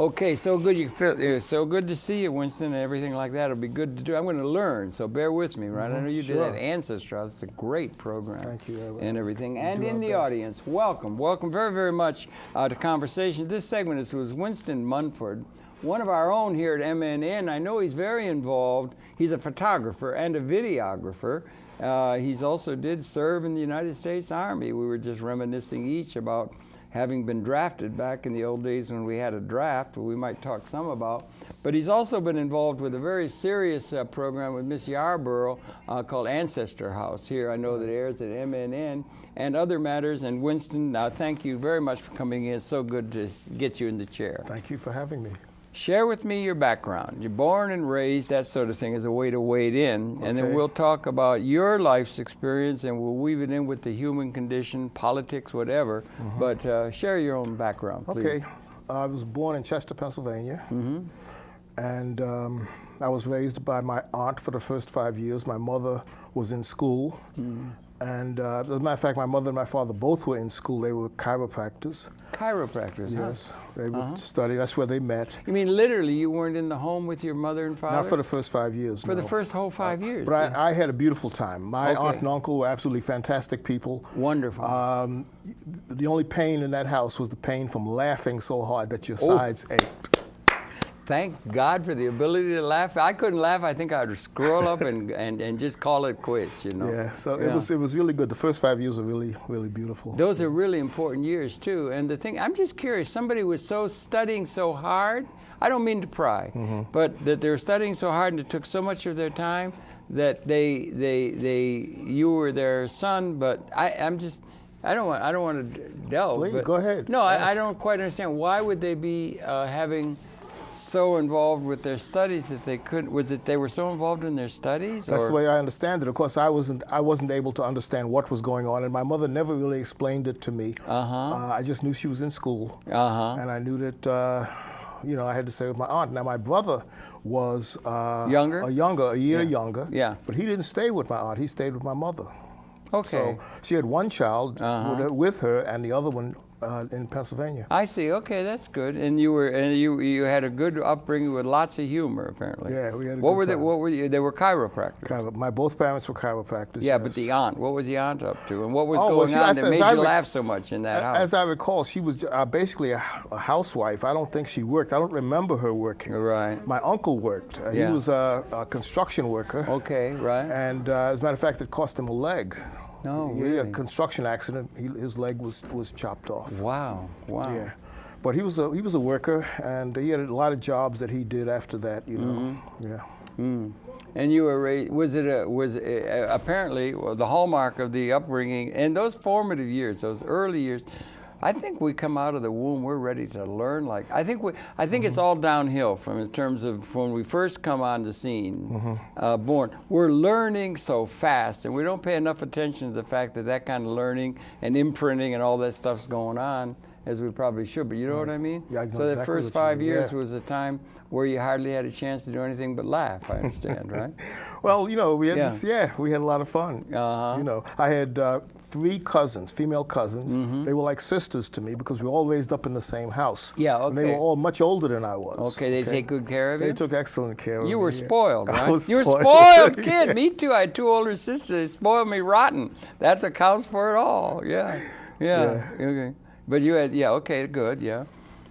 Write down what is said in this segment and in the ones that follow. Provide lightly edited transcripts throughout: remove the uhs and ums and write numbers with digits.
Okay, so good you feel. It's so good to see you, Winston, and everything like that. It'll be good to do. I'm going to learn, so bear with me, right? I know you did that Ancestry House. It's a great program. Thank you. And everything. And in the audience, welcome very, very much to Conversation. This segment is with Winston Munford, one of our own here at MNN. I know he's very involved. He's a photographer and a videographer. He's also did serve in the United States Army. We were just reminiscing each about having been drafted back in the old days when we had a draft, we might talk some about. But he's also been involved with a very serious program with Miss Yarborough called Ancestor House here. I know that airs at MNN and other matters. And Winston, thank you very much for coming in. It's so good to get you in the chair. Thank you for having me. Share with me your background. You're born and raised, that sort of thing, as a way to wade in. Okay. And then we'll talk about your life's experience and we'll weave it in with the human condition, politics, whatever. But share your own background, please. Okay. I was born in Chester, Pennsylvania. And I was raised by my aunt for the first 5 years. My mother was in school. And as a matter of fact, my mother and my father both were in school. They were chiropractors. Chiropractors, Yes, they would study. That's where they met. You mean literally you weren't in the home with your mother and father? Not for the first 5 years, For no. the first whole 5 years? But I had a beautiful time. My aunt and uncle were absolutely fantastic people. Wonderful. The only pain in that house was the pain from laughing so hard that your sides ached. Thank God for the ability to laugh. I couldn't laugh. I think I'd scroll up and just call it quits, you know. Yeah, so it was really good. The first 5 years were really, really beautiful. Those are really important years too. And the thing, I'm just curious, somebody was studying so hard, I don't mean to pry, but that they were studying so hard and it took so much of their time that you were their son, but I don't want to delve. Please, but go ahead. No, I don't quite understand. Why would they be having so involved with their studies that they couldn't? Was it they were so involved in their studies? That's the way I understand it. Of course, I wasn't able to understand what was going on, and my mother never really explained it to me. I just knew she was in school, and I knew that I had to stay with my aunt. Now my brother was a year younger. Yeah. But he didn't stay with my aunt. He stayed with my mother. Okay. So she had one child with her, and the other one in Pennsylvania. I see. Okay, that's good. And you had a good upbringing with lots of humor, apparently. Yeah, we had a what good were time. What were you? They were chiropractors. My both parents were chiropractors. Yeah, yes. but the aunt. What was the aunt up to? And what was well, going on that made you laugh so much in that house? As I recall, she was basically a housewife. I don't think she worked. I don't remember her working. Right. My uncle worked. He was a construction worker. Okay, right. And as a matter of fact, it cost him a leg. No, He really? had a construction accident. His leg was chopped off. Wow. Yeah, but he was a worker, and he had a lot of jobs that he did after that. You know. Yeah. And you were raised, was it apparently the hallmark of the upbringing and those formative years, those early years? I think we come out of the womb, we're ready to learn. I think it's all downhill in terms of when we first come on the scene, born. We're learning so fast, and we don't pay enough attention to the fact that kind of learning and imprinting and all that stuff's going on as we probably should. But you know what I mean? Yeah, I know so exactly the first what you 5 mean, years yeah. was a time where you hardly had a chance to do anything but laugh, I understand, right? Well, we had we had a lot of fun. I had 3 cousins, female cousins. They were like sisters to me because we were all raised up in the same house. Yeah, okay. And they were all much older than I was. Okay, they take good care of you? They took excellent care of me. You were spoiled, right? I was You were spoiled. spoiled kid. Me too. I had 2 older sisters. They spoiled me rotten. That accounts for it all. Yeah. Okay. But you had, okay, good, yeah.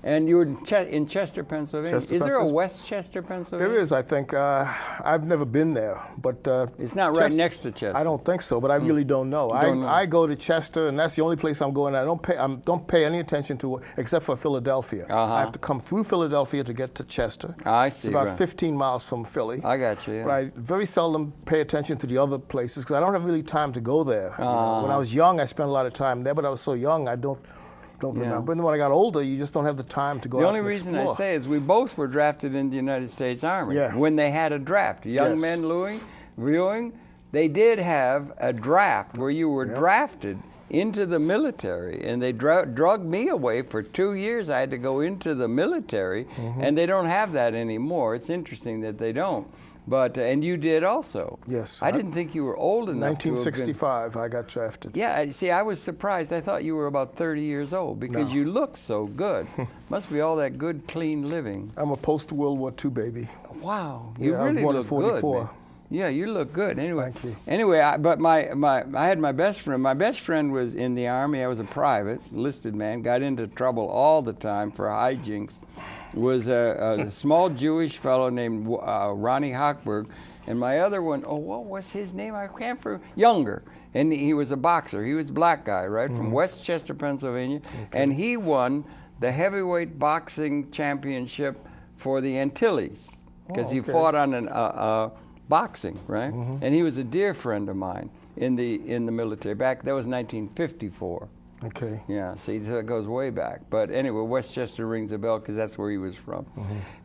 And you were in Chester, Pennsylvania. Is there a West Chester, Pennsylvania? There is, I think. I've never been there, but it's not right next to Chester. I don't think so, but I really don't know. I go to Chester, and that's the only place I'm going. I don't pay any attention to except for Philadelphia. I have to come through Philadelphia to get to Chester. I see. It's about 15 miles from Philly. I got you. Yeah. But I very seldom pay attention to the other places because I don't have really time to go there. When I was young, I spent a lot of time there, but I was so young, I don't remember. And then when I got older, you just don't have the time to go out and explore. The only reason I say is we both were drafted in the United States Army when they had a draft. Young men viewing, they did have a draft where you were drafted into the military, and they drugged me away for 2 years. I had to go into the military, and they don't have that anymore. It's interesting that they don't. But and you did also. Yes. I didn't think you were old enough. 1965, I got drafted. Yeah. See, I was surprised. I thought you were about 30 years old because you look so good. Must be all that good, clean living. I'm a post-World War II baby. Wow. You Yeah, really I was look born in good. 44. Man. Yeah, you look good. Anyway. Thank you. Anyway, I had my best friend. My best friend was in the Army. I was a private, enlisted man. Got into trouble all the time for hijinks. Was a small Jewish fellow named Ronnie Hochberg, and my other one, what was his name? I can't remember. Younger, and he was a boxer. He was a black guy, right, from Westchester, Pennsylvania, and he won the heavyweight boxing championship for the Antilles because he fought on an boxing, right? And he was a dear friend of mine in the military. That was 1954. Okay. Yeah, see, so it goes way back. But anyway, Westchester rings a bell because that's where he was from.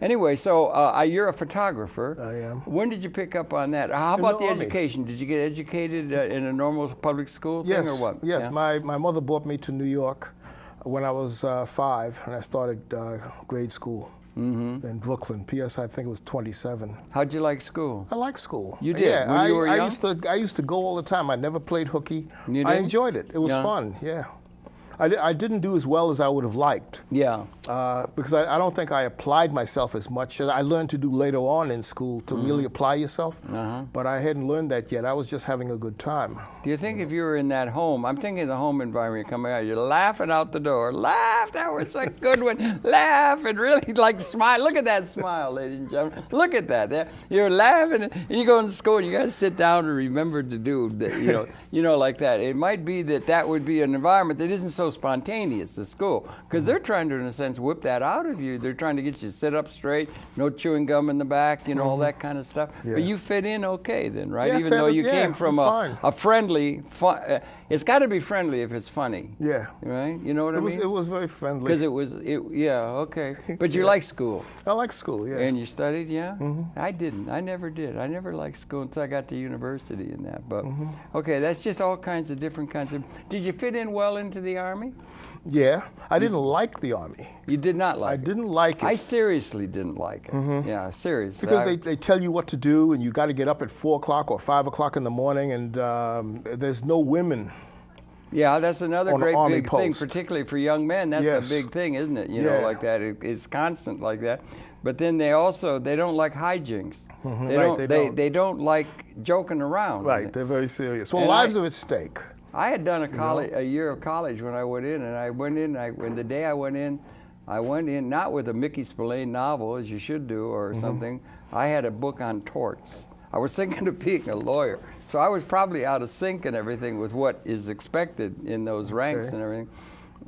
Anyway, so you're a photographer. I am. When did you pick up on that? How about the education? Did you get educated in a normal public school thing or what? Yes. Yeah. My mother brought me to New York when I was 5, and I started grade school in Brooklyn. P.S. I think it was 27. How'd you like school? I like school. You did? Yeah, When you were young? I used to go all the time. I never played hooky. You I did? enjoyed it. It was fun. Yeah. I didn't do as well as I would have liked. Yeah. Because I don't think I applied myself as much as I learned to do later on in school to really apply yourself. But I hadn't learned that yet. I was just having a good time. Do you think if you were in that home, I'm thinking of the home environment coming out, you're laughing out the door, laugh, that was a good one, laugh, and really like smile. Look at that smile, ladies and gentlemen. Look at that. You're laughing, and you go into school, and you got to sit down and remember to do, like that. It might be that would be an environment that isn't so spontaneous, the school, because they're trying to, in a sense, whip that out of you. They're trying to get you to sit up straight, no chewing gum in the back, all that kind of stuff. Yeah. But you fit in okay then, right? Yeah, Even though you came from a friendly, it's got to be friendly if it's funny. Yeah. Right? You know what I mean? It was very friendly. Because okay. But you like school. I like school, yeah. And you studied, yeah? I didn't. I never did. I never liked school until I got to university and that. But, okay, that's just all kinds of different kinds of... Did you fit in well into the Army? Yeah. I didn't like the Army. You did not like it? I didn't like it. I seriously didn't like it. Yeah, seriously. Because they tell you what to do, and you got to get up at 4 o'clock or 5 o'clock in the morning, and there's no women. Yeah, that's another great big thing, post. particularly for young men. That's a big thing, isn't it? You know, like that. It's constant like that. But then they don't like hijinks. They don't like joking around. Right, they're very serious. Well, lives are at stake. I had done a year of college when I went in, and the day I went in not with a Mickey Spillane novel, as you should do, or something. I had a book on torts. I was thinking of being a lawyer. So I was probably out of sync and everything with what is expected in those ranks and everything.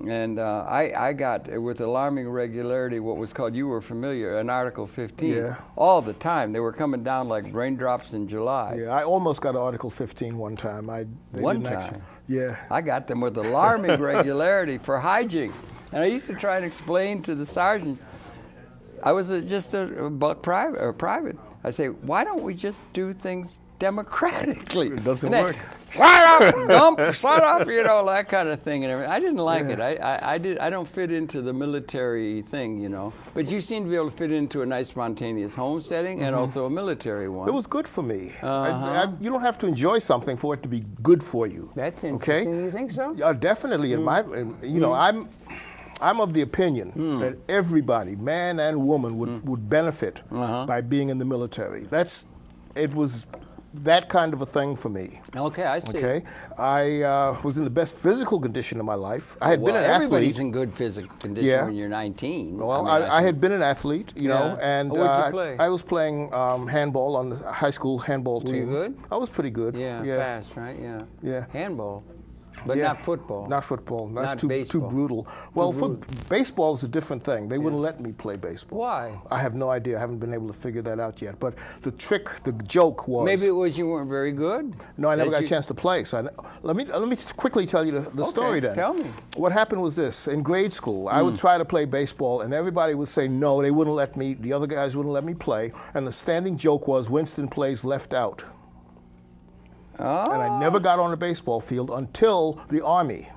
And I got, with alarming regularity, what was called, you were familiar, an Article 15. All the time. They were coming down like raindrops in July. Yeah, I almost got Article 15 one time. One time? Yeah. I got them with alarming regularity for hijinks. And I used to try and explain to the sergeants, I was just a private. I say, why don't we just do things democratically? It doesn't work. Shut up, dump, shut up, that kind of thing and everything. I didn't like it. I don't fit into the military thing, But you seem to be able to fit into a nice spontaneous home setting and also a military one. It was good for me. You don't have to enjoy something for it to be good for you. That's interesting. Okay? You think so? Definitely. I'm of the opinion that everybody, man and woman, would benefit by being in the military. It was that kind of a thing for me. Okay, I see. Okay, I was in the best physical condition of my life. I had been an athlete. Everybody's in good physical condition when you're 19. Well, I had been an athlete, and what'd you play? I was playing handball on the high school handball team. Were you good? I was pretty good. Yeah, fast, right? Yeah. Yeah. Handball. But not football. Not football. That's not too brutal. Well, baseball is a different thing. They wouldn't let me play baseball. Why? I have no idea. I haven't been able to figure that out yet. But the joke was... Maybe it was you weren't very good? No, I never got a chance to play. So let me quickly tell you the story then. Tell me. What happened was this. In grade school, I would try to play baseball, and everybody would say no, they wouldn't let me. The other guys wouldn't let me play. And the standing joke was Winston plays left out. Oh. And I never got on a baseball field until the Army.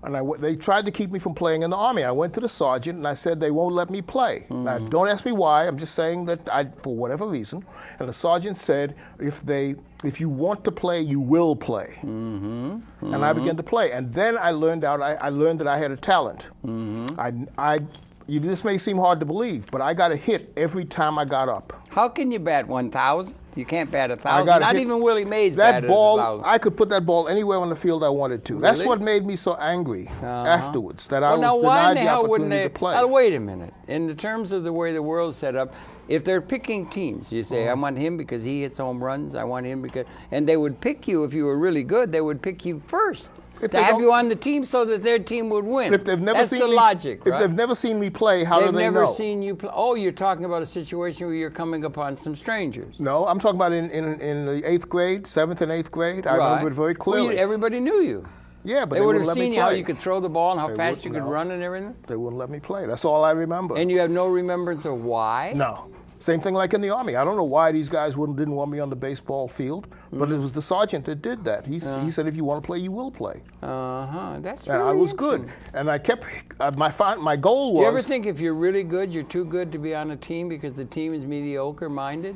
And they tried to keep me from playing in the Army. I went to the sergeant and I said they won't let me play. Now, don't ask me why. I'm just saying that for whatever reason. And the sergeant said, if you want to play, you will play. And I began to play. And then I learned that I had a talent. This may seem hard to believe, but I got a hit every time I got up. How can you bat 1,000? You can't bat 1,000. Not even Willie Mays batted 1,000. I could put that ball anywhere on the field I wanted to. Really? That's what made me so angry afterwards, that I was denied the opportunity to play. Wait a minute. In the terms of the way the world's set up, if they're picking teams, you say, I want him because he hits home runs, I want him because... And they would pick you if you were really good, they would pick you first. To have you on the team so that their team would win. If they've never That's seen the logic, right? If they've never seen me play, how do they know? They've never seen you play. Oh, you're talking about a situation where you're coming upon some strangers. No, I'm talking about in the 8th grade, 7th and 8th grade. I remember it very clearly. Well, everybody knew you. Yeah, but they would have let seen me you play. how you could throw the ball and how fast you could run and everything? They wouldn't let me play. That's all I remember. And you have no remembrance of why? No. Same thing like in the Army. I don't know why these guys didn't want me on the baseball field, but it was the sergeant that did that. He said, if you want to play, you will play. That's and really I was good. And I kept, my goal was... Do you ever think if you're really good, you're too good to be on a team because the team is mediocre-minded?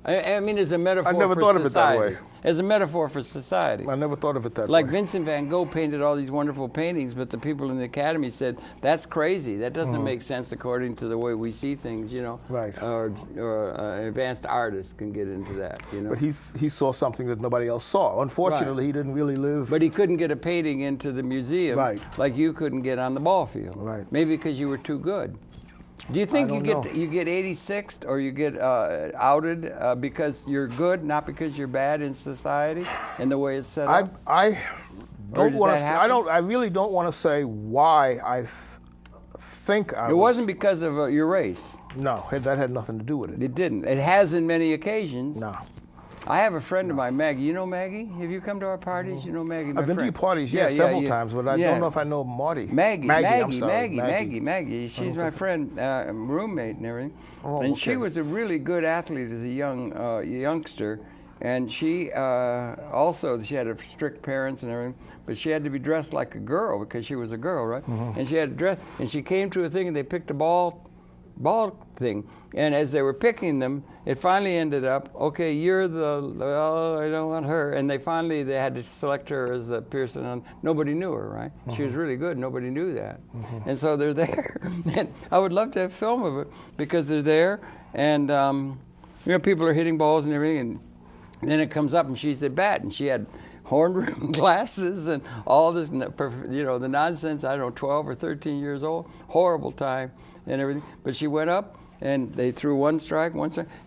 I mean, as a metaphor for society. I never thought of it that way. As a metaphor for society. I never thought of it that way. Like Vincent van Gogh painted all these wonderful paintings, but the people in the Academy said, that's crazy. That doesn't make sense according to the way we see things, you know. Right. Or advanced artists can get into that, you know. But he saw something that nobody else saw. Unfortunately, he didn't really live... But he couldn't get a painting into the museum like you couldn't get on the ball field. Right. Maybe because you were too good. Do you think you get 86th or you get outed because you're good, not because you're bad in society and the way it's set up? I don't want to. I really don't want to say why I think I was. It wasn't because of your race. No, that had nothing to do with it. It didn't. It has in many occasions. No. I have a friend of mine, Maggie. You know Maggie? Have you come to our parties? You know Maggie, my I've been to your parties, several times, but I don't know if I know Marty. Maggie. She's my Okay. friend, roommate and everything. And she was a really good athlete as a youngster. And she also, she had strict parents and everything, but she had to be dressed like a girl because she was a girl, right? And she had to dress, and she came to a thing and they picked a ball thing. And as they were picking them, it finally ended up, okay, you're I don't want her. And they had to select her as a person. Nobody knew her, right? She was really good. Nobody knew that. And so they're there. And I would love to have film of it because they're there. And, people are hitting balls and everything. And then it comes up and she's at bat. And she had horn-rimmed glasses and all this, the nonsense. I don't know, 12 or 13 years old. Horrible time and everything. But she went up. And they threw one strike,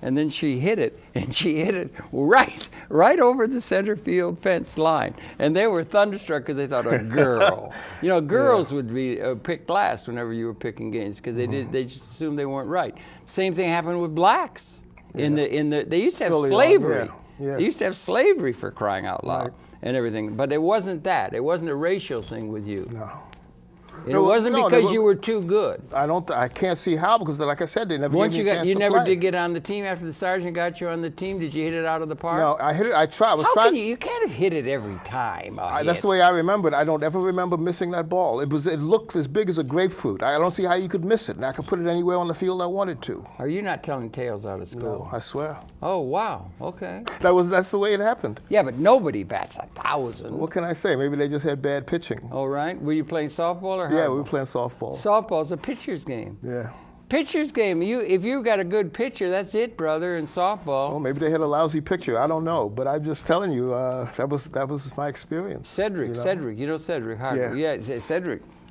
and then she hit it, and she hit it right over the center field fence line. And they were thunderstruck because they thought, a girl. Girls would be picked last whenever you were picking games because they just assumed they weren't right. Same thing happened with blacks. They used to have slavery. They used to have slavery, for crying out loud, and everything. But it wasn't that. It wasn't a racial thing with you. No. And it wasn't because you were too good. I can't see how, because like I said, they never gave me a chance to play. You never did get on the team after the sergeant got you on the team? Did you hit it out of the park? No, I hit it. I tried. You can't have hit it every time. That's the way I remember it. I don't ever remember missing that ball. It looked as big as a grapefruit. I don't see how you could miss it, and I could put it anywhere on the field I wanted to. Are you not telling tales out of school? No, I swear. Oh, wow. Okay. That's the way it happened. Yeah, but nobody bats 1,000. What can I say? Maybe they just had bad pitching. Oh, right. Were you playing softball or hardball? Yeah, we were playing softball. Softball's a pitcher's game. Yeah. Pitcher's game. If you got a good pitcher, that's it, brother, in softball. Well, maybe they had a lousy pitcher. I don't know, but I'm just telling you, that was my experience. Cedric, you know Cedric Harper. Yeah,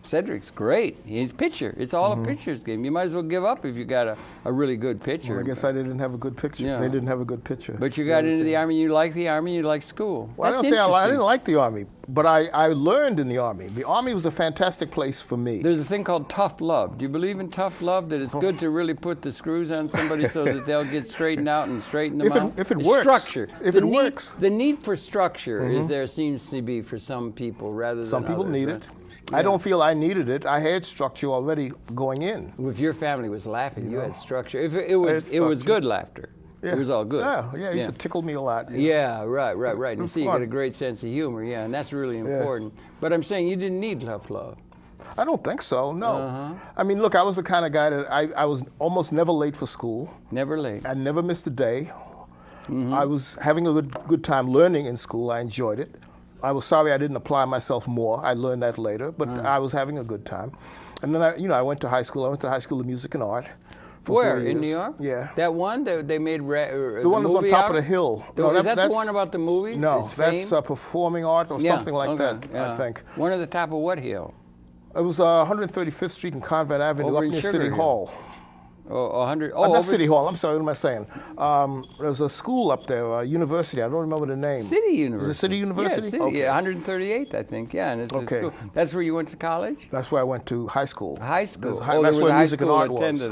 Cedric's great. He's a pitcher. It's all a pitcher's game. You might as well give up if you got a really good pitcher. Well, I guess I didn't have a good pitcher. Yeah. They didn't have a good pitcher. But you got into the Army. You liked the Army. You liked school. Well, I didn't like the Army, but I learned in the Army. The Army was a fantastic place for me. There's a thing called tough love. Do you believe in tough love? That it's good to really put the screws on somebody so that they'll get straightened out and straighten them out? If it works. Structure. If it works. The need for structure seems to be for some people rather than some people others, need it. Yeah. I don't feel I needed it. I had structure already going in. Well, if your family was laughing, you had structure. If it was good laughter. It was all good. Yeah, it used to tickle me a lot. Yeah, right. And you see, you fun. got a great sense of humor, and that's really important. But I'm saying you didn't need tough love. I don't think so, no. I mean, look, I was the kind of guy that I was almost never late for school. Never late. I never missed a day. I was having a good time learning in school. I enjoyed it. I was sorry I didn't apply myself more. I learned that later, but I was having a good time. And then I went to high school. I went to High School of Music and Art. Where? In New York? Yeah. That one that they made the one that was on top of the hill. No, is that the one about the movie? No, that's performing art or something like that, I think. One at the top of what hill? It was 135th Street and Convent Avenue Over up in near Sugar City Hill. Hall. Oh, 100. Oh, not City Hall. I'm sorry. What am I saying? There was a school up there, university. I don't remember the name. City University. Is it City University? Yeah, City, okay. 138th, I think. Yeah, and it's a school. That's where you went to college? That's where I went to high school. High school. That's where music and art was.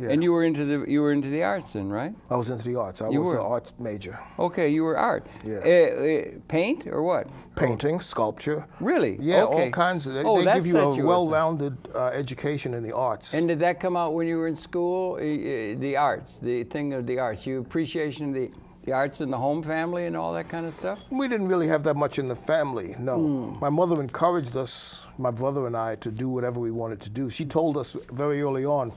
Yeah. And you were into the arts then, right? I was into the arts. I was an art major. Okay, you were art. Yeah. Paint or what? Painting, sculpture. Really? Yeah, okay. all kinds of. They give you a well-rounded education in the arts. And did that come out when you were in school? The arts, the thing of the arts, your appreciation of the arts in the home family and all that kind of stuff? We didn't really have that much in the family, no. My mother encouraged us, my brother and I, to do whatever we wanted to do. She told us very early on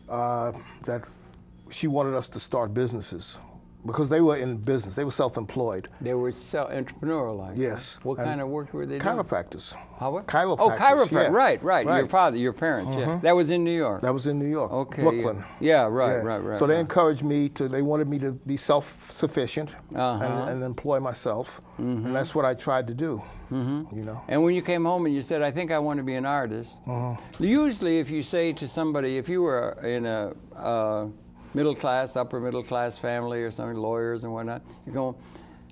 that she wanted us to start businesses because they were in business. They were self-employed. They were entrepreneurial. Yes. What kind of work were they doing? Chiropractors. How what? Chiropractors. Oh, chiropractor. Yeah. Right. Your parents. Yeah. That was in New York. That was in New York. Okay. Brooklyn. Yeah. Right. So they encouraged me to. They wanted me to be self-sufficient and employ myself, and that's what I tried to do. You know. And when you came home and you said, "I think I want to be an artist," usually, if you say to somebody, if you were in a middle class, upper middle class family or something, lawyers and whatnot, you go,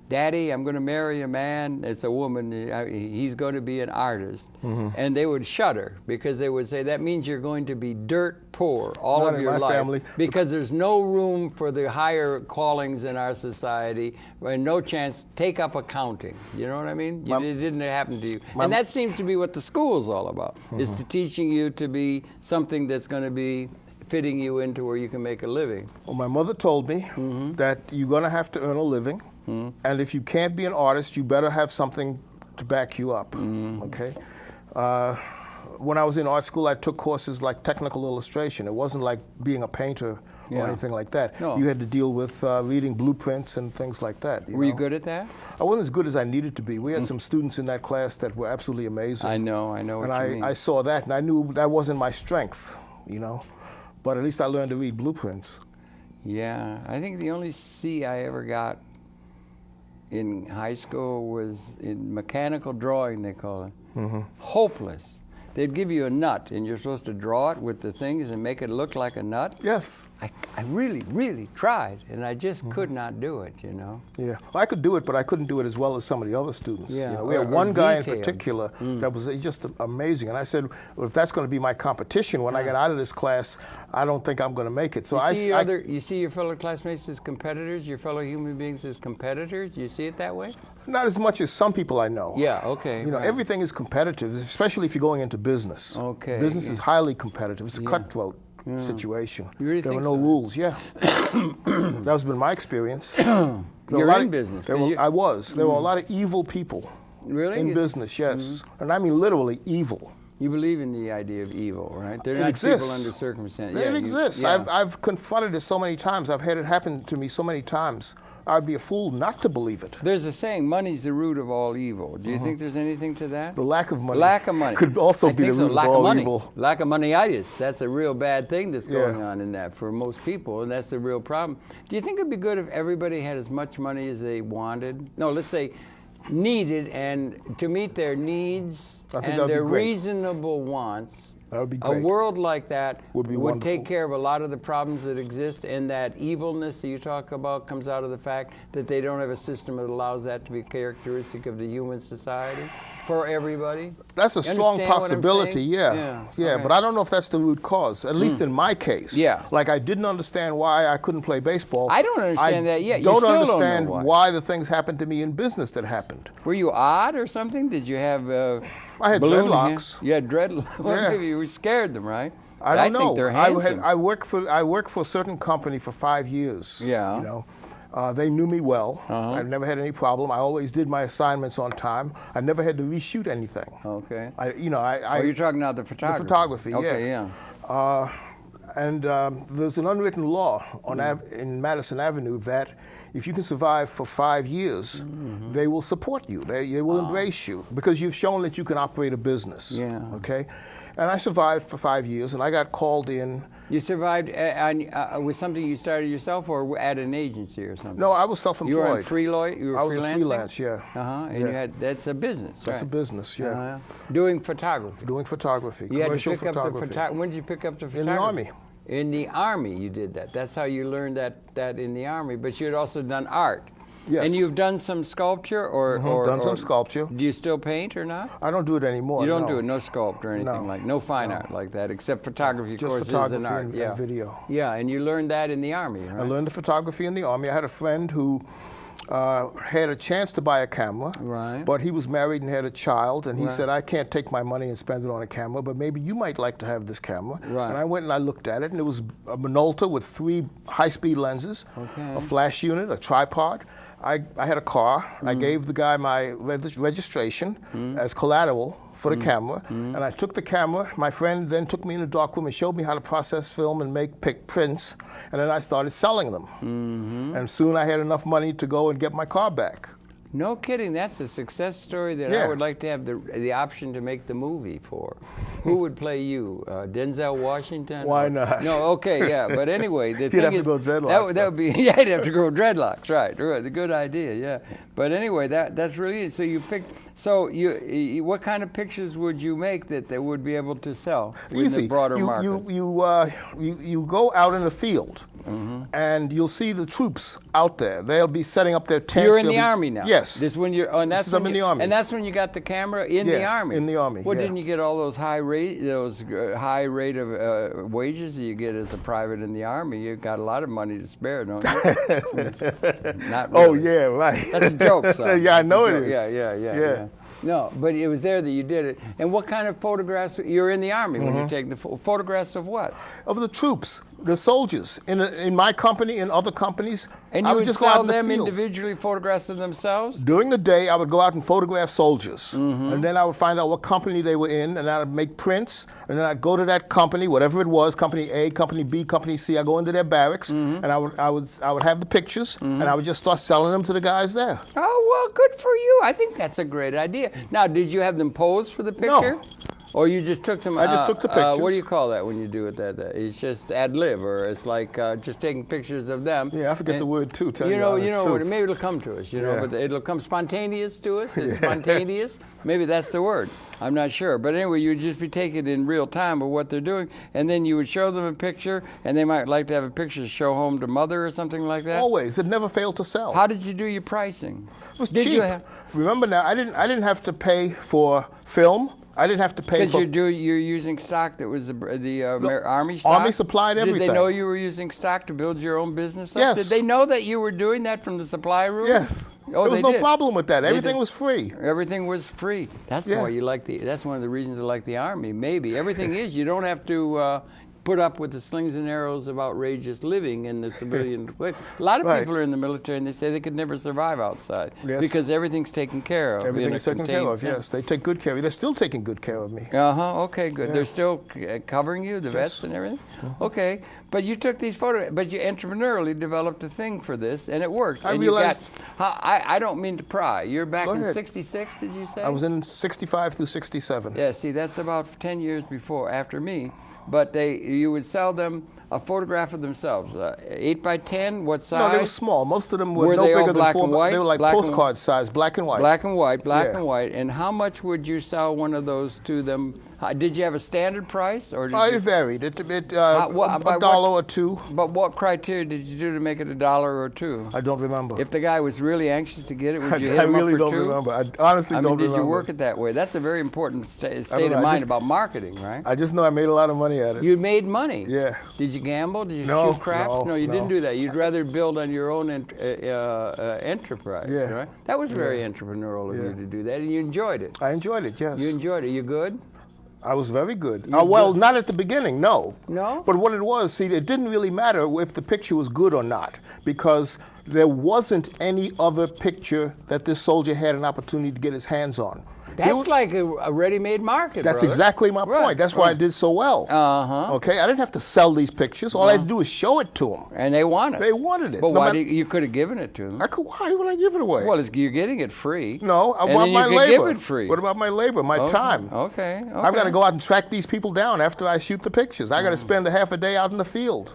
"Daddy, I'm going to marry a man. It's a woman. He's going to be an artist," and they would shudder because they would say that means you're going to be dirt poor all of your life family. Because there's no room for the higher callings in our society, and no chance. Take up accounting. You know what I mean? It didn't happen to you, and that seems to be what the school's all about: is to teaching you to be something that's going to be fitting you into where you can make a living. Well, my mother told me that you're going to have to earn a living. And if you can't be an artist, you better have something to back you up, okay? When I was in art school, I took courses like technical illustration. It wasn't like being a painter or anything like that. No. You had to deal with reading blueprints and things like that. Were you good at that? I wasn't as good as I needed to be. We had some students in that class that were absolutely amazing. I know what you mean. I saw that, and I knew that wasn't my strength, you know? But at least I learned to read blueprints. Yeah, I think the only C I ever got in high school was in mechanical drawing, they call it. Hopeless. They'd give you a nut, and you're supposed to draw it with the things and make it look like a nut. Yes. I really tried, and I just could not do it, you know. Yeah, well, I could do it, but I couldn't do it as well as some of the other students. Yeah, you know, we had one guy in particular that was just amazing, and I said, well, if that's going to be my competition when I get out of this class, I don't think I'm going to make it. So you see your fellow classmates as competitors, your fellow human beings as competitors. Do you see it that way? Not as much as some people I know. Yeah, okay. You know, everything is competitive, especially if you're going into business. Okay. Business is highly competitive. It's a cutthroat situation. You really there think were no rules. Yeah. That's been my experience. You're in business. I was. There were a lot of evil people. Really? In business, yes. And I mean literally evil. You believe in the idea of evil, right? They're not exists. people under circumstances. It exists. I've confronted it so many times. I've had it happen to me so many times. I'd be a fool not to believe it. There's a saying, money's the root of all evil. Do you think there's anything to that? The lack of money. Lack of money. Could also be the root of all evil. Lack of moneyitis. That's a real bad thing that's going on in that for most people, and that's the real problem. Do you think it'd be good if everybody had as much money as they wanted? No, let's say needed, and to meet their needs and their reasonable wants. That would be great. A world like that would take care of a lot of the problems that exist, and that evilness that you talk about comes out of the fact that they don't have a system that allows that to be characteristic of the human society for everybody. That's a strong possibility, yeah. Okay. But I don't know if that's the root cause, at least in my case. Yeah. Like I didn't understand why I couldn't play baseball. I don't understand that yet. I don't understand why the things happened to me in business that happened. Were you odd or something? Did you have I had dreadlocks. You had dreadlocks. Well, maybe you scared them, right? I don't know. think they're handsome. I worked for a certain company for 5 years. Yeah. You know, they knew me well. I never had any problem. I always did my assignments on time. I never had to reshoot anything. Okay. You're talking about the photography. The photography, okay, yeah. And there's an unwritten law in Madison Avenue that if you can survive for 5 years, they will support you. They will embrace you because you've shown that you can operate a business. Yeah. Okay. And I survived for 5 years, and I got called in. You survived with something you started yourself, or at an agency or something? No, I was self-employed. You were freelance. You were I was freelancing? a freelance, yeah. And you had that's a business. That's right? a business, yeah. Doing photography. Doing photography, You commercial had to pick photography. Up the when did you pick up the photography? In the Army. In the Army, you did that. That's how you learned that in the Army. But you had also done art. Yes. And you've done some sculpture, or done some sculpture. Do you still paint or not? I don't do it anymore. You don't no. do it, no sculpt or anything no fine art like that, except photography. Just courses photography and art. and video. Yeah, and you learned that in the Army, right? I learned the photography in the Army. I had a friend who had a chance to buy a camera, right? But he was married and had a child, and he said, I can't take my money and spend it on a camera, but maybe you might like to have this camera. Right. And I went and I looked at it, and it was a Minolta with 3 high-speed lenses, a flash unit, a tripod. I had a car. I gave the guy my registration as collateral for the camera, and I took the camera. My friend then took me in a dark room and showed me how to process film and make prints, and then I started selling them. And soon I had enough money to go and get my car back. No kidding, that's a success story that I would like to have the option to make the movie for. Who would play you? Denzel Washington? Why not? No, okay, yeah, but anyway, the You'd thing have is, to grow dreadlocks. That would be, yeah, you'd have to grow dreadlocks, right? A good idea, yeah. But anyway, that's really it. So you picked. So you what kind of pictures would you make that they would be able to sell in the broader market? You go out in the field. And you'll see the troops out there. They'll be setting up their tents. You're in the Army now. Yes. This when you're. And that's I'm in the Army. And that's when you got the camera in the Army. In the Army. Well, didn't you get all those high rate of wages that you get as a private in the Army? You got a lot of money to spare, don't you? Not really. Oh yeah, right. That's a joke, son. Yeah, I know it is. Yeah. No, but it was there that you did it. And what kind of photographs? You're in the Army when you're taking the photographs of what? Of the troops, the soldiers in my company, in other companies. And you would just sell them individually photographs of themselves? During the day, I would go out and photograph soldiers. And then I would find out what company they were in, and I would make prints, and then I'd go to that company, whatever it was, company A, company B, company C. I go into their barracks, and I would have the pictures, and I would just start selling them to the guys there. Oh, well, good for you. I think that's a great idea. Now, did you have them pose for the picture? No. Or you just took them? I just took the pictures. What do you call that when you do it? It's just ad lib, or it's like just taking pictures of them. Yeah, I forget the word too. You know, maybe it'll come to us. You know, but it'll come spontaneous to us. It's spontaneous. Maybe that's the word. I'm not sure. But anyway, you'd just be taking in real time of what they're doing, and then you would show them a picture, and they might like to have a picture to show home to mother or something like that. Always, it never failed to sell. How did you do your pricing? It was cheap. Remember now, I didn't have to pay for film. I didn't have to pay for... Because you're using stock that was the Army stock? Army supplied everything. Did they know you were using stock to build your own business up? Yes. Did they know that you were doing that from the supply room? Yes. Oh, there was no problem with that. Everything was free. Everything was free. That's why you like that's one of the reasons I like the Army, maybe. Everything is. You don't have to... put up with the slings and arrows of outrageous living in the civilian way. A lot of people are in the military and they say they could never survive outside because everything's taken care of. Everything's taken care of, yes. They take good care of you. They're still taking good care of me. Okay, good. Yeah. They're still covering you, the vets and everything? Okay, but you took these photos, but you entrepreneurially developed a thing for this and it worked. I realized... I don't mean to pry. You're back in 66, did you say? I was in 65 through 67. Yeah, see, that's about 10 years after me. But you would sell them a photograph of themselves, 8 by 10. What size? No, they were small. Most of them were no bigger than 4. They were like postcard size, black and white. Black and white. And how much would you sell one of those to them? Did you have a standard price, or it varied. A dollar or two. But what criteria did you do to make it $1 or $2? I don't remember. If the guy was really anxious to get it, would you hit him up for $2? I really don't remember. I honestly don't remember. Did you work it that way? That's a very important state of mind about marketing, right? I just know I made a lot of money at it. You made money. Yeah. Did you gamble? Did you shoot craps? No, you didn't do that. You'd rather build on your own enterprise. Yeah. Right? That was very entrepreneurial of you to do that, and you enjoyed it. I enjoyed it. Yes. You enjoyed it. You good? I was very good. Well, not at the beginning, no. No? But what it was, see, it didn't really matter if the picture was good or not, because there wasn't any other picture that this soldier had an opportunity to get his hands on. That's like a ready-made market, That's brother. exactly my point. That's why I did so well. Okay, I didn't have to sell these pictures. All I had to do was show it to them. And they wanted it. They wanted it. But why you could have given it to them? Why would I give it away? Well, you're getting it free. No, I want my labor. Give it free. What about my labor, my time? Okay. I've got to go out and track these people down after I shoot the pictures. I got to spend a half a day out in the field.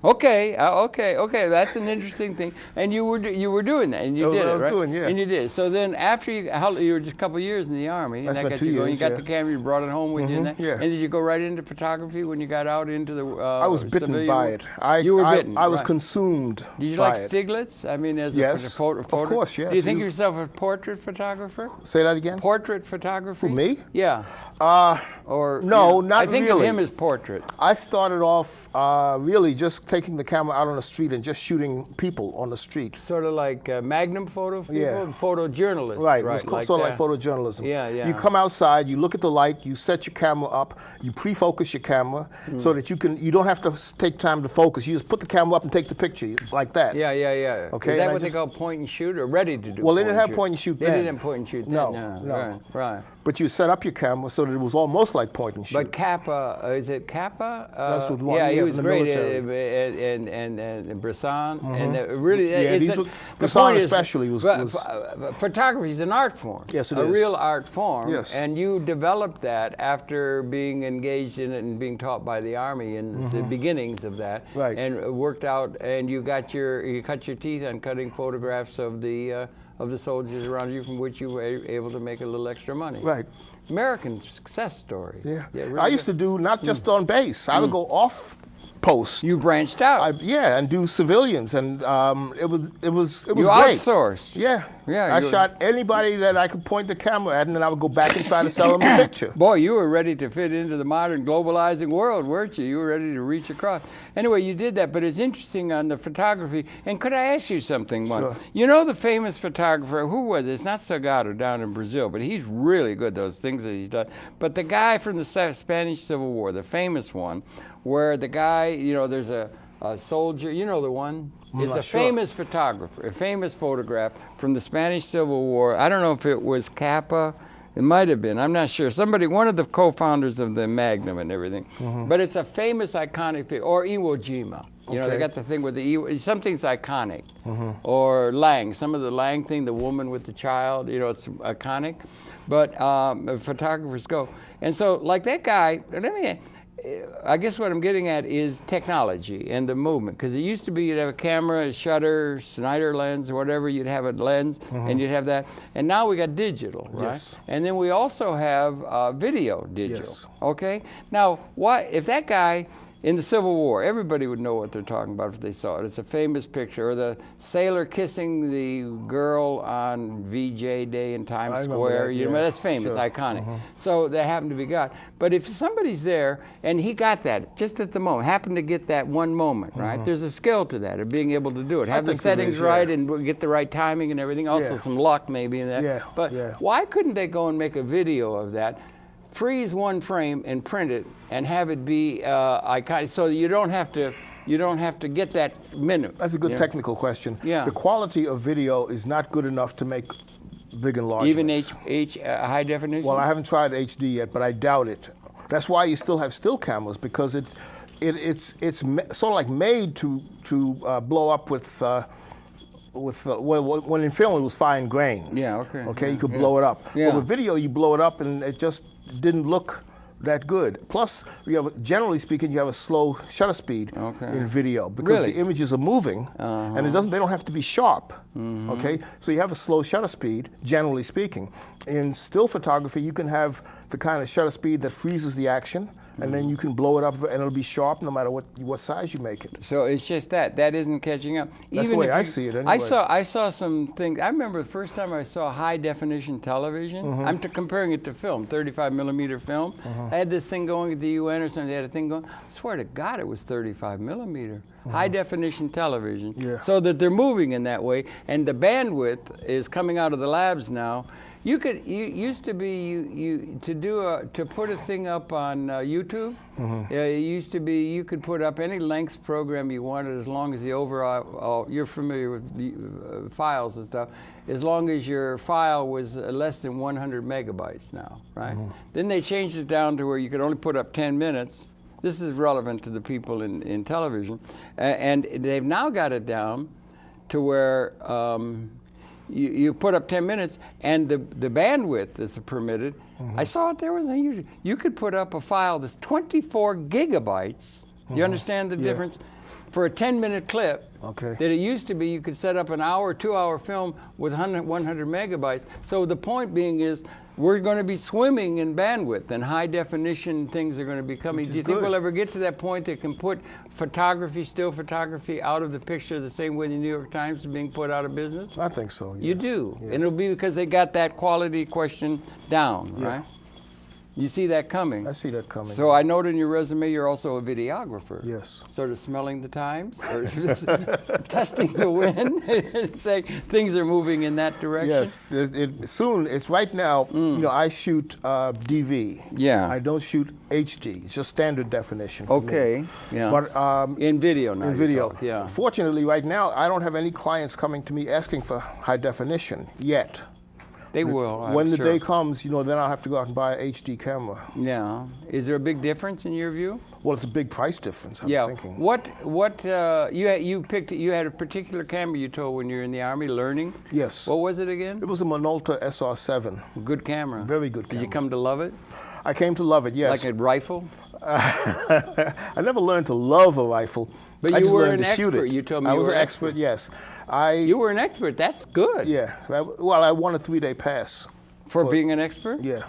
Okay. That's an interesting thing, and you were doing that, and you did it, right? Doing, yeah. And you did. So then, after you were just a couple of years in the Army, and I that spent got 2 you going. years, You got the camera, you brought it home with you, and that. Yeah. And did you go right into photography when you got out into the? I was bitten by it. You were bitten. I was consumed. Did you by like it. Stieglitz? I mean, as yes, a photo. Of course, yes. Do you think of yourself a portrait photographer? Say that again. Portrait photography. Who, me? Yeah. Or no, not really. I think of him as portrait. I started off really just taking the camera out on the street and just shooting people on the street. Sort of like Magnum photo people, photojournalist. Right, it's sort of like photojournalism. Yeah. You come outside, you look at the light, you set your camera up, you pre-focus your camera so that you don't have to take time to focus. You just put the camera up and take the picture like that. Yeah. Okay. Is that what they call point and shoot, or ready to do? Well, they didn't have point and shoot then. They didn't have point and shoot then. No. Right. But you set up your camera so that it was almost like point and shoot. But Kappa, is it Kappa? That's what one. Yeah, he was great. And Bresson, and really, Bresson especially was. Photography is an art form. Yes, it is. A real art form. Yes. And you developed that after being engaged in it and being taught by the Army in the beginnings of that. Right. And worked out, and you cut your teeth on cutting photographs of the soldiers around you, from which you were able to make a little extra money. Right. American success story. Yeah. Really I used to do not just on base. I would go off post. You branched out. And do civilians, and it was you great. Outsourced. Yeah. I shot anybody that I could point the camera at, and then I would go back and try to sell them a picture. Boy, you were ready to fit into the modern globalizing world, weren't you? You were ready to reach across. Anyway, you did that, but it's interesting on the photography. And could I ask you something? Sure. You know the famous photographer, who was it? It's not Salgado down in Brazil, but he's really good, those things that he's done. But the guy from the Spanish Civil War, the famous one, where the guy, there's a soldier, you know the one? It's a famous photographer, a famous photograph from the Spanish Civil War. I don't know if it was Kappa. It might have been. I'm not sure. One of the co-founders of the Magnum and everything. But it's a famous, iconic thing. Or Iwo Jima. They got the thing with the Iwo. Something's iconic. Or Lang. Some of the Lang thing, the woman with the child. It's iconic. But photographers go. And so, like that guy, I guess what I'm getting at is technology and the movement. Because it used to be you'd have a camera, a shutter, Snyder lens, or whatever. You'd have a lens, and you'd have that. And now we got digital, right? Yes. And then we also have video digital. Yes. Okay? Now, if that guy in the Civil War, everybody would know what they're talking about if they saw it. It's a famous picture. Or the sailor kissing the girl on VJ Day in Times Square. That's famous, iconic. So that happened to be God. But if somebody's there and he got that just at the moment, happened to get that one moment, right? There's a skill to that, of being able to do it. Have the settings right and get the right timing and everything. Also some luck maybe in that. But why couldn't they go and make a video of that? Freeze one frame and print it and have it be iconic, so you don't have to get that minute. That's a good technical question. Yeah. The quality of video is not good enough to make big enlargements. Even high definition? Well, I haven't tried HD yet, but I doubt it. That's why you still have still cameras, because it's sort of like made to blow up with when in film it was fine grain. Yeah, okay. Okay, you could blow it up. Yeah. Well, with video you blow it up and it just didn't look that good. Plus, generally speaking, you have a slow shutter speed in video because the images are moving, and they don't have to be sharp. Okay, so you have a slow shutter speed, generally speaking. In still photography, you can have the kind of shutter speed that freezes the action, and then you can blow it up and it'll be sharp no matter what size you make it. So it's just that isn't catching up. That's the way I see it anyway. I saw some things. I remember the first time I saw high definition television. I'm comparing it to film, 35 millimeter film. I had this thing going at the UN or something. They had a thing going. I swear to God, it was 35 millimeter. High definition television. So that they're moving in that way, and the bandwidth is coming out of the labs now. You used to be to put a thing up on YouTube. It used to be you could put up any length program you wanted as long as the overall. You're familiar with the, files and stuff. As long as your file was less than 100 megabytes now, right? Then they changed it down to where you could only put up 10 minutes. This is relevant to the people in television, and they've now got it down to where. You put up 10 minutes, and the bandwidth is permitted. I saw it there was unusual. You could put up a file that's 24 gigabytes. You understand the difference? For a 10-minute clip, that it used to be you could set up an hour, 2-hour film with 100 megabytes. So the point being is we're going to be swimming in bandwidth, and high definition things are going to be coming. Do you think we'll ever get to that point that can put photography, still photography, out of the picture the same way the New York Times is being put out of business? I think so, yeah. You do. And it'll be because they got that quality question down, right? You see that coming. I see that coming. So I note in your resume you're also a videographer. Yes. Sort of smelling the times, or just testing the wind, and saying things are moving in that direction. Yes. Soon. It's right now. You know, I shoot DV. Yeah. I don't shoot HD. It's just standard definition. For me. Yeah. But in video now. In video. Yeah. Fortunately, right now I don't have any clients coming to me asking for high definition yet. They will. When the day comes, you know, then I'll have to go out and buy an HD camera. Yeah. Is there a big difference in your view? Well, it's a big price difference, I'm thinking. What you picked? You had a particular camera you told when you were in the Army learning. Yes. What was it again? It was a Minolta SR7. Good camera. Very good camera. Did you come to love it? I came to love it. Yes. Like a rifle? I never learned to love a rifle. But I just you were learned an to shoot expert. it. You told me I you was were an expert. Yes. You were an expert. That's good. Yeah. Well, I won a 3-day pass. For being an expert? Yeah.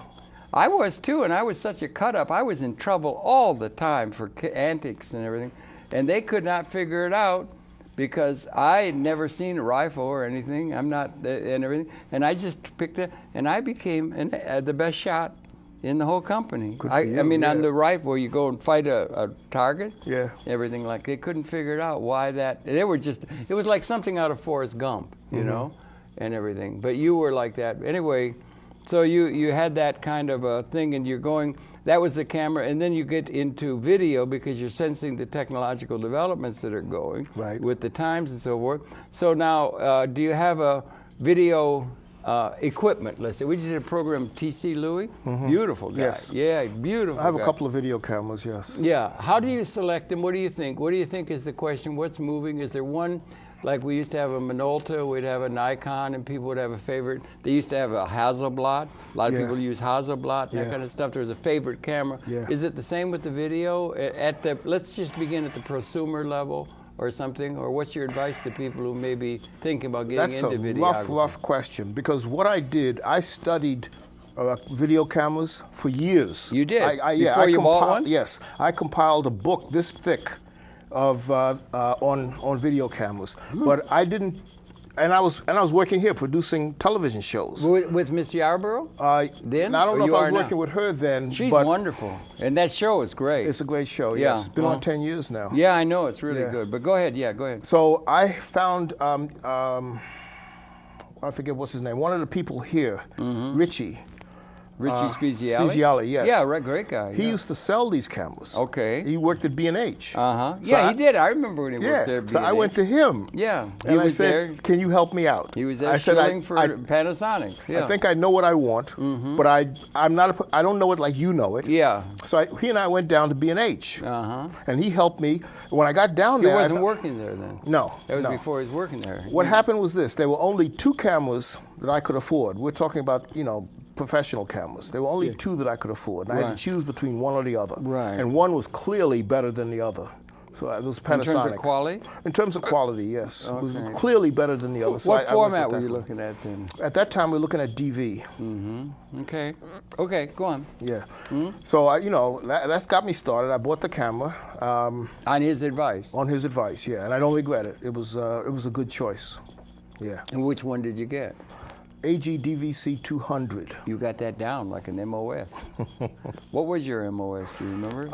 I was too, and I was such a cut-up. I was in trouble all the time for antics and everything, and they could not figure it out because I had never seen a rifle or anything. I'm not, and everything, and I just picked it, and I became the best shot in the whole company. Good for you, I mean, on the rifle, you go and fight a target. Yeah. Everything like they couldn't figure it out why that. They were just. It was like something out of Forrest Gump, you know, and everything. But you were like that anyway. So you had that kind of a thing, and you're going. That was the camera, and then you get into video because you're sensing the technological developments that are going with the times and so forth. So now, do you have a video equipment? Let's say we just did a program, T.C. Louis, beautiful guy. Yes. Yeah, beautiful. I have guy. a couple of video cameras. Yes. Yeah. How do you select them? What do you think? What do you think is the question? What's moving? Is there one? Like we used to have a Minolta, we'd have a Nikon, and people would have a favorite. They used to have a Hasselblad. A lot of people use Hasselblad, that kind of stuff. There was a favorite camera. Yeah. Is it the same with the video? Let's just begin at the prosumer level or something. Or what's your advice to people who may be thinking about getting into videography? That's a rough question, because what I did, I studied video cameras for years. You did? Before you bought one? Yes. I compiled a book this thick of on video cameras, but I didn't. And I was working here producing television shows. With Miss Yarborough? Then? I don't know if I was working with her then. She's but wonderful. And that show is great. It's a great show, yes. It's been on 10 years now. Yeah, I know. It's really good. But go ahead. Yeah, go ahead. So I found, I forget what's his name, one of the people here, Richie Speziale? Speziale, yes. Yeah, great guy. He used to sell these cameras. Okay. He worked at B&H. Yeah, he did. I remember when he worked there at B&H. So I went to him. Yeah. And I said, can you help me out? He was there shilling for Panasonic. Yeah. I think I know what I want, but I don't know it like you know it. Yeah. So he and I went down to B&H. And he helped me. When I got down there, he wasn't working there then? No. That was before he was working there. What happened was this. There were only 2 cameras that I could afford. We're talking about, professional cameras. There were only 2 that I could afford. And I had to choose between one or the other. Right. And one was clearly better than the other. So it was Panasonic. In terms of quality? In terms of quality, yes. It was clearly better than the other. So what format were you looking at then? At that time, we were looking at DV. Okay. Okay, go on. Yeah. So, that's got me started. I bought the camera. On his advice? On his advice, yeah. And I don't regret it. It was a good choice. Yeah. And which one did you get? AG DVC 200. You got that down like an MOS. What was your MOS? Do you remember?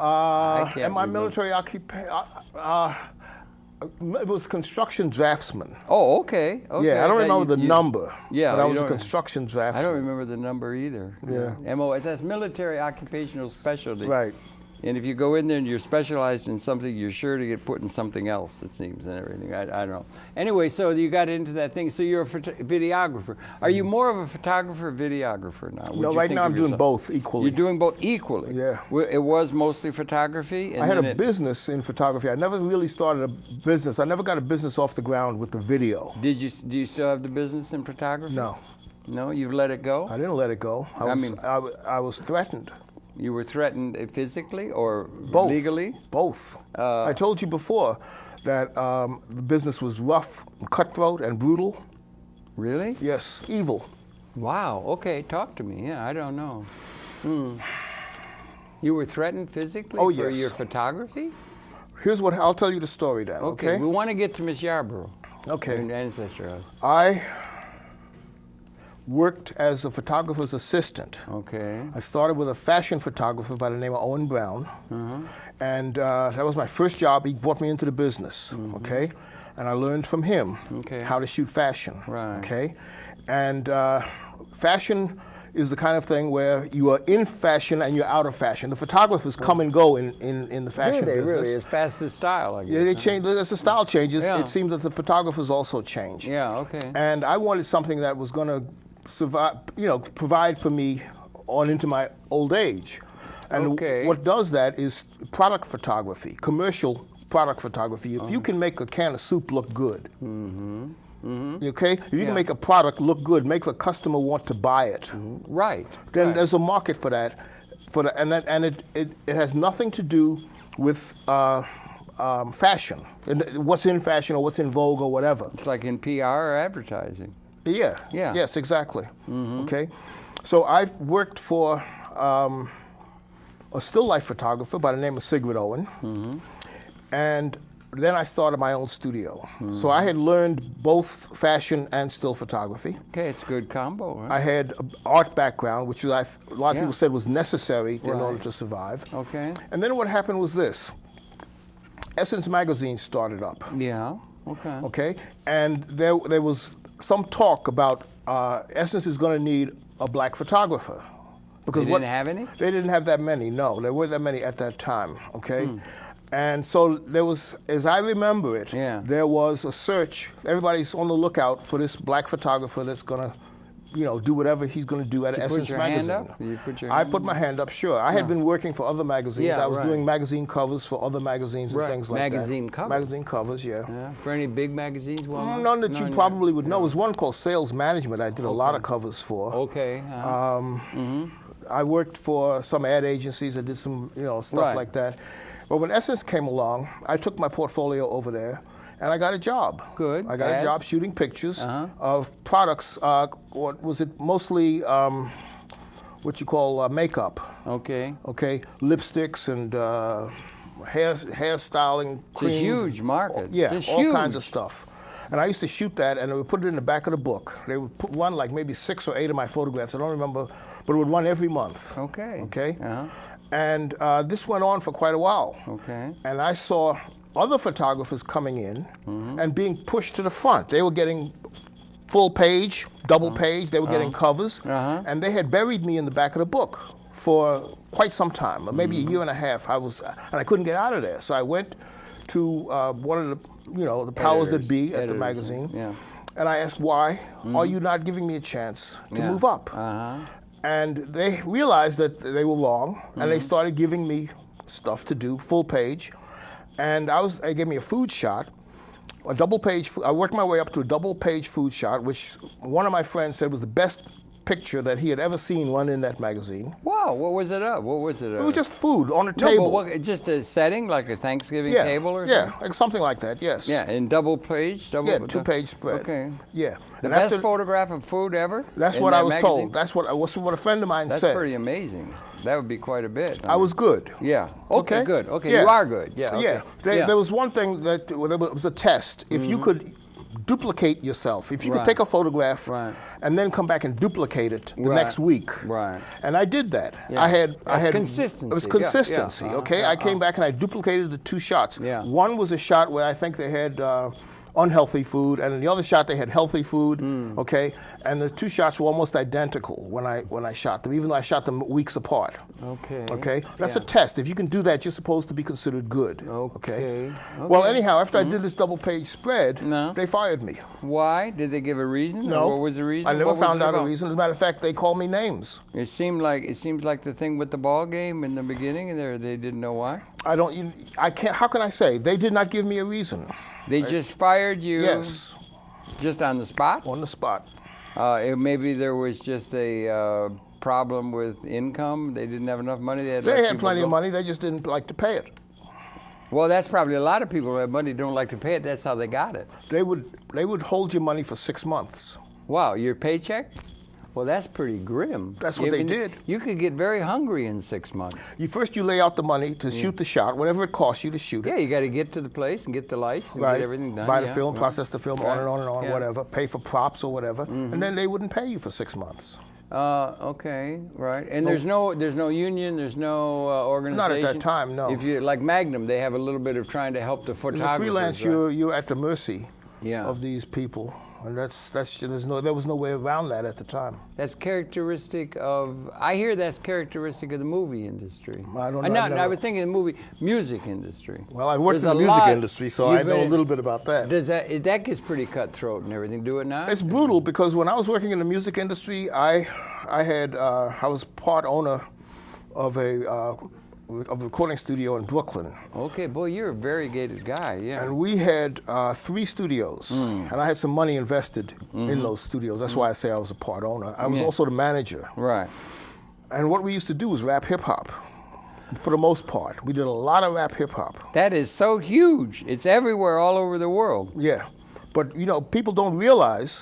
In my military occupation, It was construction draftsman. Oh, okay. Yeah, I don't remember the number. Yeah, but I was a construction draftsman. I don't remember the number either. Yeah. MOS, that's military occupational specialty. Right. And if you go in there and you're specialized in something, you're sure to get put in something else, it seems, and everything. I don't know. Anyway, so you got into that thing. So you're a videographer. Are you more of a photographer or videographer now? No, right now I'm doing both equally. You're doing both equally? Yeah. It was mostly photography? And I had a business in photography. I never really started a business. I never got a business off the ground with the video. Do you still have the business in photography? No. No? You've let it go? I didn't let it go. I was threatened. You were threatened physically or Both. legally? Both. I told you before that the business was rough, cutthroat, and brutal. Really? Yes, evil. Wow. Okay, talk to me. Yeah, I don't know. You were threatened physically for yes. your photography? Here's what I'll tell you the story then. Okay. We want to get to Miss Yarborough. Okay. Your ancestor house. I worked as a photographer's assistant. Okay. I started with a fashion photographer by the name of Owen Brown, and that was my first job. He brought me into the business, okay? And I learned from him how to shoot fashion, okay? And fashion is the kind of thing where you are in fashion and you're out of fashion. The photographers come and go in the fashion business. Really, as fast as style, I guess. Yeah, they change. As the style changes, Yeah. it seems that the photographers also change. Yeah, okay. And I wanted something that was going to survive, provide for me on into my old age. And what does that is product photography, commercial product photography. If you can make a can of soup look good, okay? If you can make a product look good, make the customer want to buy it, right? Then there's a market for that. And it has nothing to do with fashion, what's in fashion or what's in vogue or whatever. It's like in PR or advertising. Yeah. Yes, exactly. Okay. So I've worked for a still life photographer by the name of Sigrid Owen, and then I started my own studio. So I had learned both fashion and still photography. Okay, it's a good combo. Huh? I had an art background, which a lot of people said was necessary in order to survive. Okay. And then what happened was this. Essence magazine started up. Yeah. Okay. Okay. And there was some talk about Essence is going to need a black photographer. Because they didn't have any? They didn't have that many, no. There weren't that many at that time, okay? And so there was, as I remember it, there was a search. Everybody's on the lookout for this black photographer that's going to, do whatever he's going to do at Essence magazine. I put my hand up, sure. I had been working for other magazines. I was doing magazine covers for other magazines and things like that. Magazine covers? Magazine covers, yeah. For any big magazines? Well, none that you probably would know. There was one called Sales Management I did a lot of covers for. Okay. I worked for some ad agencies. I did some, stuff like that. But when Essence came along, I took my portfolio over there, and I got a job. Good. I got a job shooting pictures of products. What was it? Mostly what you call makeup. Okay. Okay. Lipsticks and hair styling creams. It's a huge market. All kinds of stuff. And I used to shoot that, and they would put it in the back of the book. They would run like maybe 6 or 8 of my photographs. I don't remember, but it would run every month. Okay. Okay. And this went on for quite a while. Okay. And I saw other photographers coming in and being pushed to the front. They were getting full page, double page. They were getting covers, and they had buried me in the back of the book for quite some time, maybe a year and a half. And I couldn't get out of there. So I went to one of the powers that be at the magazine, and I asked, why are you not giving me a chance to move up? And they realized that they were wrong, and they started giving me stuff to do, full page. And they gave me a food shot, a double page. I worked my way up to a double page food shot, which one of my friends said was the best picture that he had ever seen run in that magazine. Wow, what was it of? What was it of? It was just food on a table. But just a setting, like a Thanksgiving table or something? Yeah, like something like that, yes. Yeah, in double page? 2-page spread. Okay. Yeah. The best photograph of food ever? That's what I was told. That's what a friend of mine said. That's pretty amazing. That would be quite a bit. I was good. Yeah. Okay, good. Okay, you are good. Yeah. Okay. There was one thing that was a test. If you could duplicate yourself. If you could take a photograph and then come back and duplicate it the next week. Right. And I did that. Yeah. I had consistency. It was consistency. Okay. I came back and I duplicated the 2 shots. Yeah. One was a shot where I think they had unhealthy food, and in the other shot they had healthy food. Okay. And the 2 shots were almost identical when I shot them, even though I shot them weeks apart. Okay. Okay. That's a test. If you can do that, you're supposed to be considered good. Okay. Well, anyhow, after I did this double-page spread, they fired me. Why? Did they give a reason? No. Or what was the reason? I never found out a reason. As a matter of fact, they called me names. It seems like the thing with the ball game in the beginning, and they didn't know why. I can't. How can I say? They did not give me a reason. They just fired you. Yes. Just on the spot. On the spot. Maybe there was just a problem with income. They didn't have enough money. They had plenty of money. They just didn't like to pay it. Well, that's probably a lot of people who have money don't like to pay it. That's how they got it. They would hold your money for 6 months. Wow, your paycheck? Well, that's pretty grim. That's what they did. You could get very hungry in 6 months. You lay out the money to shoot the shot, whatever it costs you to shoot it. Yeah, you got to get to the place and get the lights and get everything done. Buy the film, process the film, on and on and on, whatever. Pay for props or whatever, and then they wouldn't pay you for 6 months. Okay, right. And there's no union, there's no organization. Not at that time, no. If you like Magnum, they have a little bit of trying to help the photographers. As a freelance, you're at the mercy yeah. of these people, and there was no way around that at the time. That's characteristic of. I hear that's characteristic of the movie industry. I don't know. I was thinking the music industry. Well, I worked in the music industry, so I know a little bit about that. Does that gets pretty cutthroat and everything? Do it now? It's brutal because when I was working in the music industry, I was part owner of a recording studio in Brooklyn. Okay, boy, you're a variegated guy, yeah. And we had 3 studios, and I had some money invested in those studios. That's why I say I was a part owner. I was also the manager. Right. And what we used to do was rap hip-hop, for the most part. We did a lot of rap hip-hop. That is so huge. It's everywhere, all over the world. Yeah, but people don't realize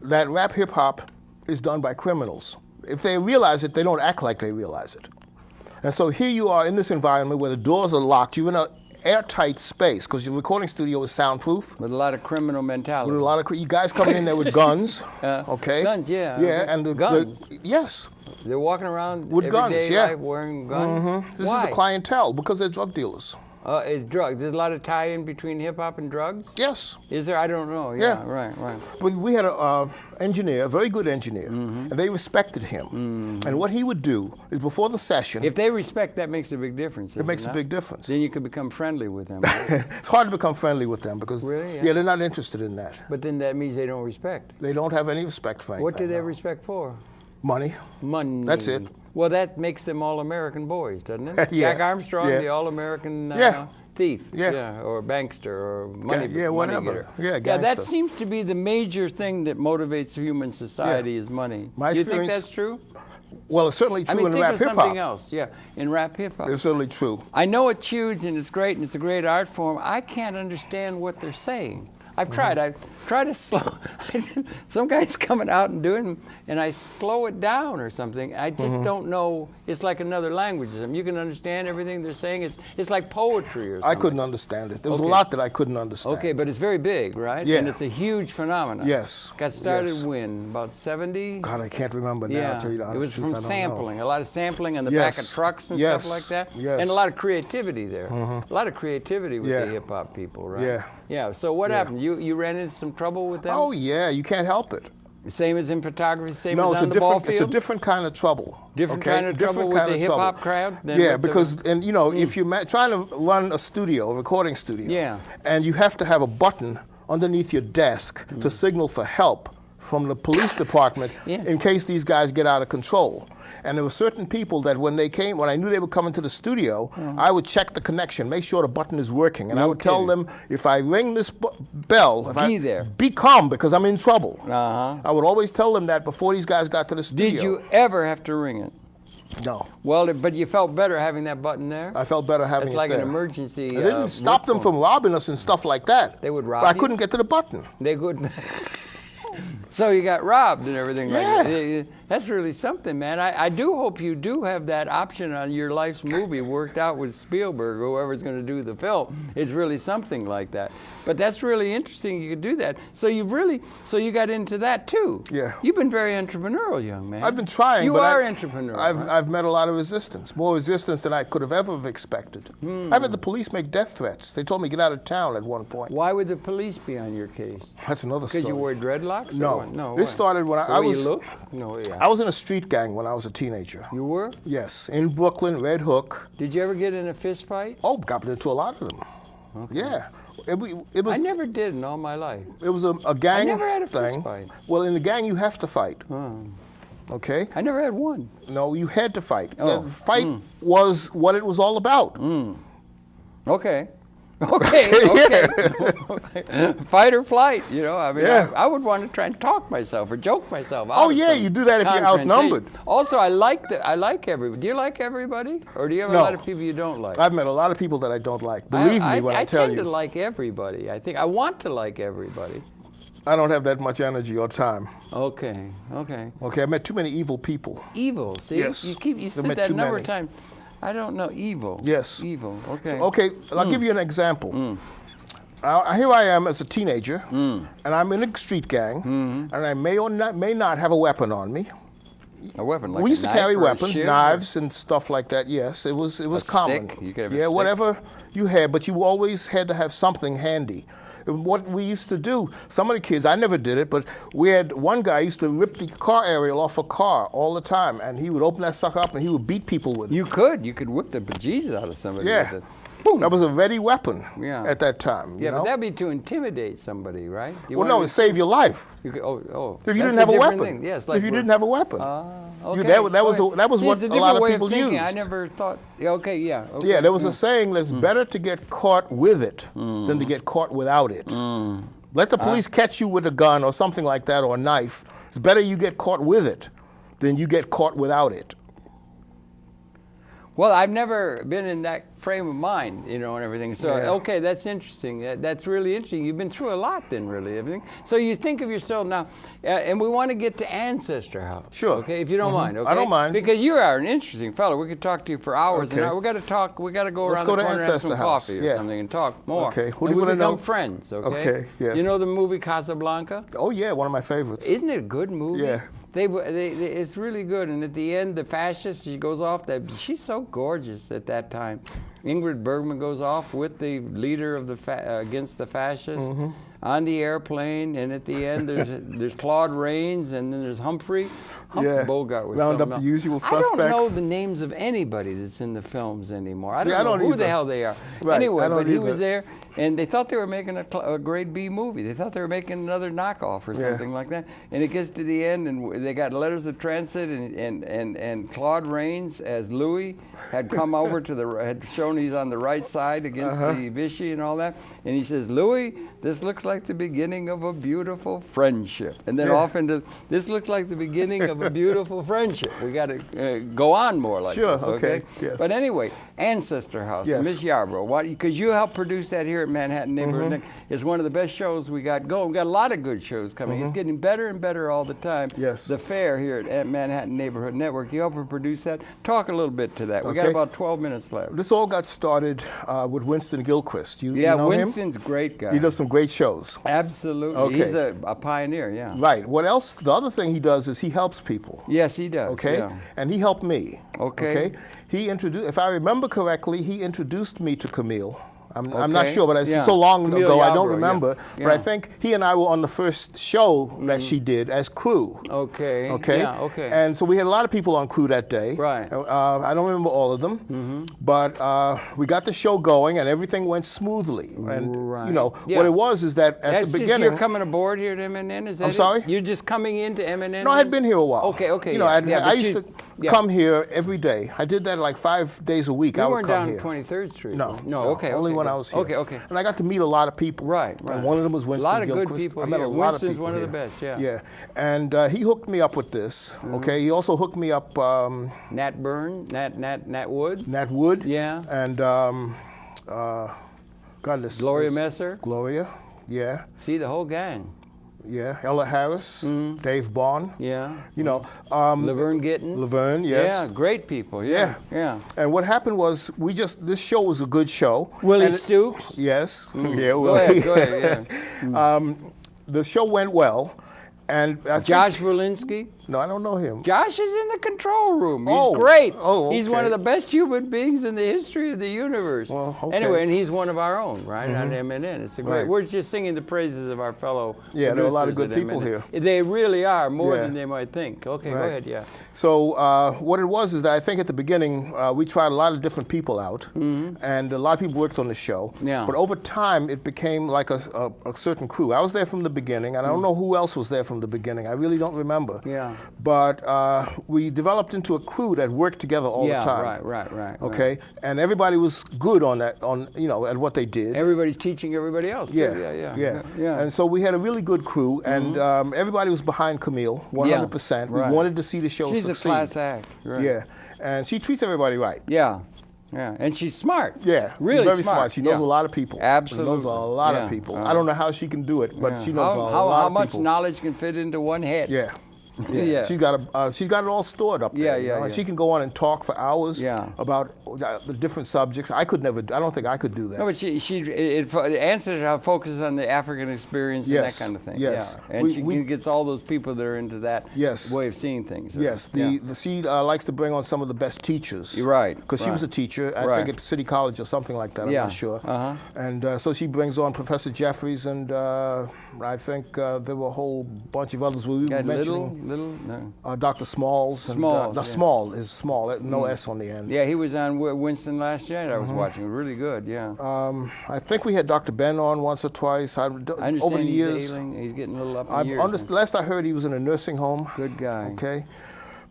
that rap hip-hop is done by criminals. If they realize it, they don't act like they realize it. And so here you are in this environment where the doors are locked. You're in an airtight space because your recording studio is soundproof. With a lot of criminal mentality. With a lot of you guys coming in there with guns. Okay. Guns, yeah. Yeah, and guns. Yes. They're walking around with guns, life wearing guns. This is the clientele because they're drug dealers. It's drugs. There's a lot of tie-in between hip-hop and drugs? Yes. Is there? I don't know. Yeah. Right. We had an engineer, a very good engineer, and they respected him. And what he would do is before the session... If they respect, that makes a big difference. It makes a big difference. Then you could become friendly with them. Right? It's hard to become friendly with them because they're not interested in that. But then that means they don't respect. They don't have any respect for anything. What do they respect for? Money. Money. That's it. Well, that makes them all-American boys, doesn't it? Yeah. Jack Armstrong, the all-American thief, or bankster, or money. Whatever. Yeah, that seems to be the major thing that motivates human society is money. You think that's true? Well, it's certainly true in rap hip hop. Something else, in rap hip hop. It's certainly true. I know it's huge and it's great and it's a great art form. I can't understand what they're saying. I've tried. I've tried to slow. Some guy's coming out and doing, and I slow it down or something. I just don't know. It's like another language. You can understand everything they're saying. It's like poetry or something. I couldn't understand it. There was a lot that I couldn't understand. Okay, but it's very big, right? Yeah. And it's a huge phenomenon. Yes. Got started when? About 70? God, I can't remember now. I'll tell you the honest truth. It was from sampling. A lot of sampling on the back of trucks and stuff like that. Yes. And a lot of creativity there. A lot of creativity with the hip hop people, right? Yeah. Yeah. So what happened? You ran into some trouble with them? Oh yeah, you can't help it. Same as in photography, same as on the ball field? It's a different kind of trouble. Different kind of trouble with the hip-hop crowd? Yeah, because, if you're trying to run a studio, a recording studio, and you have to have a button underneath your desk to signal for help from the police department in case these guys get out of control. And there were certain people that when I knew they were coming to the studio, I would check the connection, make sure the button is working. And I would tell them, if I ring this bell, be calm because I'm in trouble. I would always tell them that before these guys got to the studio. Did you ever have to ring it? No. Well, but you felt better having that button there? I felt better having it there. It's like an emergency. It didn't stop them from robbing us and stuff like that. They would rob you? I couldn't get to the button. They couldn't. So you got robbed and everything like that. That's really something, man. I do hope you do have that option on your life's movie worked out with Spielberg, or whoever's going to do the film. It's really something like that. But that's really interesting you could do that. So you got into that too. Yeah. You've been very entrepreneurial, young man. I've been trying. You but are entrepreneurial. I've met a lot of resistance, more resistance than I could have ever expected. I've had the police make death threats. They told me to get out of town at one point. Why would the police be on your case? That's another story. Because you wore dreadlocks? No. No. This started when I was. You look? No, yeah. I was in a street gang when I was a teenager. You were? Yes, in Brooklyn, Red Hook. Did you ever get in a fist fight? Oh, got into a lot of them. Okay. Yeah. It was. I never did in all my life. It was a gang I never had a thing. fist fight. Well, in the gang, you have to fight. Okay? I never had one. No, you had to fight. Oh. The fight was what it was all about. Okay. Okay. Fight or flight, you know. I mean, Yeah. I would want to try and talk myself or joke myself out Oh, of yeah, some you do that if you're outnumbered. Also, I like everybody. Do you like everybody? Or do you have a No. lot of people you don't like? I've met a lot of people that I don't like. Believe me when I tell tend you. to like everybody. I think I want to like everybody. I don't have that much energy or time. Okay. Okay, I met too many evil people. Evil, see? Yes. You said met that too a number many. of times. I don't know. Evil. Yes. Evil. Okay. Okay, I'll give you an example. Here I am as a teenager, and I'm in a street gang, and I may or may not have a weapon on me. A weapon, like we used a to knife carry or a weapons, shiv knives, and stuff like that. Yes, it was common. stick? You could have a yeah, stick? whatever you had, but you always had to have something handy. What we used to do, some of the kids, I never did it, but we had one guy used to rip the car aerial off a car all the time, and he would open that sucker up and he would beat people with it. You could whip the bejesus out of somebody Yeah. with it. Boom. That was a ready weapon at that time. Yeah, you know? but that'd be to intimidate somebody, right? Well, no, it saved your life. You could, If you didn't have a weapon. Thing. Yes, like if you didn't have a weapon. Okay. That was See, what it's a lot different of way people thinking. used. I never thought. Okay, yeah. Okay. Yeah, there was a saying that's better to get caught with it than to get caught without it. Let the police catch you with a gun or something like that or a knife. It's better you get caught with it than you get caught without it. Well, I've never been in that frame of mind, you know, and everything. So, okay, that's interesting. That's really interesting. You've been through a lot then, really, everything. So you think of yourself now, and we want to get to Ancestor House. Sure. Okay, if you don't mind, okay? I don't mind. Because you are an interesting fellow. We could talk to you for hours and hours. We got to talk. We got to go Let's around go the to corner and have some Ancestor House. coffee or something and talk more. Okay. Who and do you we want to know? become friends, okay? Okay, yes. You know the movie Casablanca? Oh, yeah, one of my favorites. Isn't it a good movie? Yeah. It's really good, and at the end, the fascist, she goes off. She's so gorgeous at that time. Ingrid Bergman goes off with the leader of against the fascists on the airplane, and at the end, there's Claude Rains, and then there's Humphrey. Bogart was round up the usual suspects. I don't know the names of anybody that's in the films anymore. I don't know don't who either. the hell they are. Right, Anyway, but he either. was there. And they thought they were making a grade B movie. They thought they were making another knockoff or something like that. And it gets to the end, and they got letters of transit, and Claude Rains as Louis had come over had shown he's on the right side against the Vichy and all that. And he says, "Louis, this looks like the beginning of a beautiful friendship." And then off into, "This looks like the beginning of a beautiful friendship." We got to go on more like this, okay? Yes. But anyway, Ancestor House, Yes. Miss Yarbrough, because you helped produce that here at Manhattan Neighborhood. It's one of the best shows we got going. We've got a lot of good shows coming. It's getting better and better all the time. Yes. The fair here at Manhattan Neighborhood Network, you helped produce that. Talk a little bit to that. We got Okay. about 12 minutes left. This all got started with Winston Gilchrist. You know Winston's him? a great guy. He does some great shows. Absolutely. Okay. He's a pioneer, yeah. Right. What else? The other thing he does is he helps people. Yes, he does. Okay. Yeah. And he helped me. Okay. He introduced, if I remember correctly, he introduced me to Camille. I'm not Okay. sure, but it's Yeah. so long Camille ago, I don't Yarbrough, remember. yeah. But I think he and I were on the first show that she did as crew. Okay. Okay. Yeah, okay. And so we had a lot of people on crew that day. Right. I don't remember all of them, but we got the show going and everything went smoothly. And Right. you know Yeah. what it was is that at That's the just beginning. you're coming aboard here at MNN? Is that I'm sorry? You're just coming into MNN? No, I had been here a while. Okay, okay. You know, yeah. I used to come here every day. I did that like 5 days a week. You I would weren't come down here. 23rd Street? No, No, okay. Only okay, when good. I was here. Okay. And I got to meet a lot of people. Right. And one of them was Winston A lot of Gilchrist. good people I met here. a lot Winston's of people one of here. the best, yeah. Yeah. And he hooked me up with this. Okay. He also hooked me up. Nat Byrne, Nat Wood. Nat Wood. Yeah. And God, Gloria Messer. Gloria. Yeah. See, the whole gang. Yeah, Ella Harris, Dave Bond. Yeah. You know, Laverne Gittins. Laverne, yes. Yeah, great people. Yeah. Yeah. And what happened was this show was a good show. Willie Stoops. Yes. Yeah, Go Willie. ahead. Yeah. The show went well, and I Josh Walensky. No, I don't know him. Josh is in the control room. He's great. Oh, okay. He's one of the best human beings in the history of the universe. Well, okay. Anyway, and he's one of our own, right, on MNN. It's a great. Right. We're just singing the praises of our fellow. Yeah, there are a lot of good producers people at here. MNN. They really are, more than they might think. Okay, go ahead, yeah. So what it was is that I think at the beginning we tried a lot of different people out, and a lot of people worked on the show. Yeah. But over time it became like a certain crew. I was there from the beginning, and I don't know who else was there from the beginning. I really don't remember. Yeah. But we developed into a crew that worked together all the time. Right. Okay, and everybody was good on that, at what they did. Everybody's teaching everybody else. Yeah. And so we had a really good crew, and everybody was behind Camille, 100%. We wanted to see the show succeed. She's a class act. Right. Yeah, and she treats everybody right. Yeah, and she's smart. Yeah, really she's very smart. She knows a lot of people. Absolutely. She knows a lot of people. I don't know how she can do it, but she knows a lot of people. How much knowledge can fit into one head? Yeah. Yeah. She's got it all stored up there. And she can go on and talk for hours about the different subjects. I don't think I could do that. No, but it answers how focuses on the African experience and that kind of thing. Yes. Yeah. And she gets all those people that are into that way of seeing things. Yes. She likes to bring on some of the best teachers. Right. Because she was a teacher, I think at City College or something like that. I'm not sure. And so she brings on Professor Jeffries, and I think there were a whole bunch of others we were mentioning. Dr. Smalls. Small is small, no S on the end. Yeah, he was on Winston last night. I was watching. Really good, yeah. I think we had Dr. Ben on once or twice. I understand over the years. He's getting a little up in years. Last I heard, he was in a nursing home. Good guy. Okay.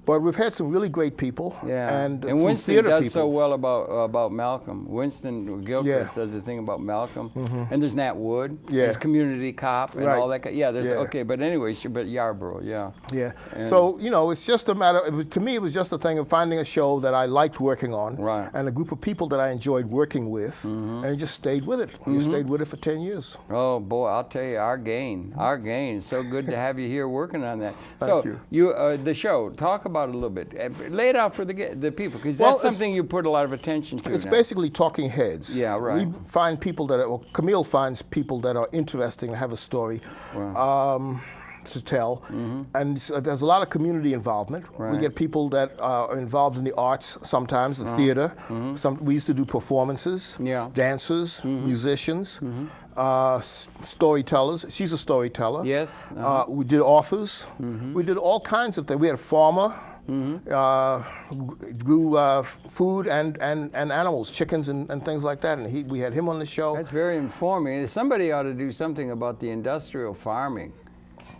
But we've had some really great people. Yeah. And Winston does so well about Malcolm. Winston Gilchrist does the thing about Malcolm. And there's Nat Wood. There's Community Cop and all that. Yeah, okay, but anyway, but Yarborough, Yeah. So, it's just a matter, to me, it was just a thing of finding a show that I liked working on. Right. And a group of people that I enjoyed working with. And you just stayed with it. You stayed with it for 10 years. Oh, boy, I'll tell you, our gain. It's so good to have you here working on that. Thank you. The show, talk about it a little bit. Lay it out for the people, because that's something you put a lot of attention to. It's basically talking heads. Yeah, right. We find people Camille finds people that are interesting and have a story to tell. And there's a lot of community involvement. Right. We get people that are involved in the arts sometimes, the theater. We used to do performances, dancers, musicians. Storytellers. She's a storyteller. Yes. We did authors. We did all kinds of things. We had a farmer. Grew food and animals, chickens and things like that. And we had him on the show. That's very informing. Somebody ought to do something about the industrial farming.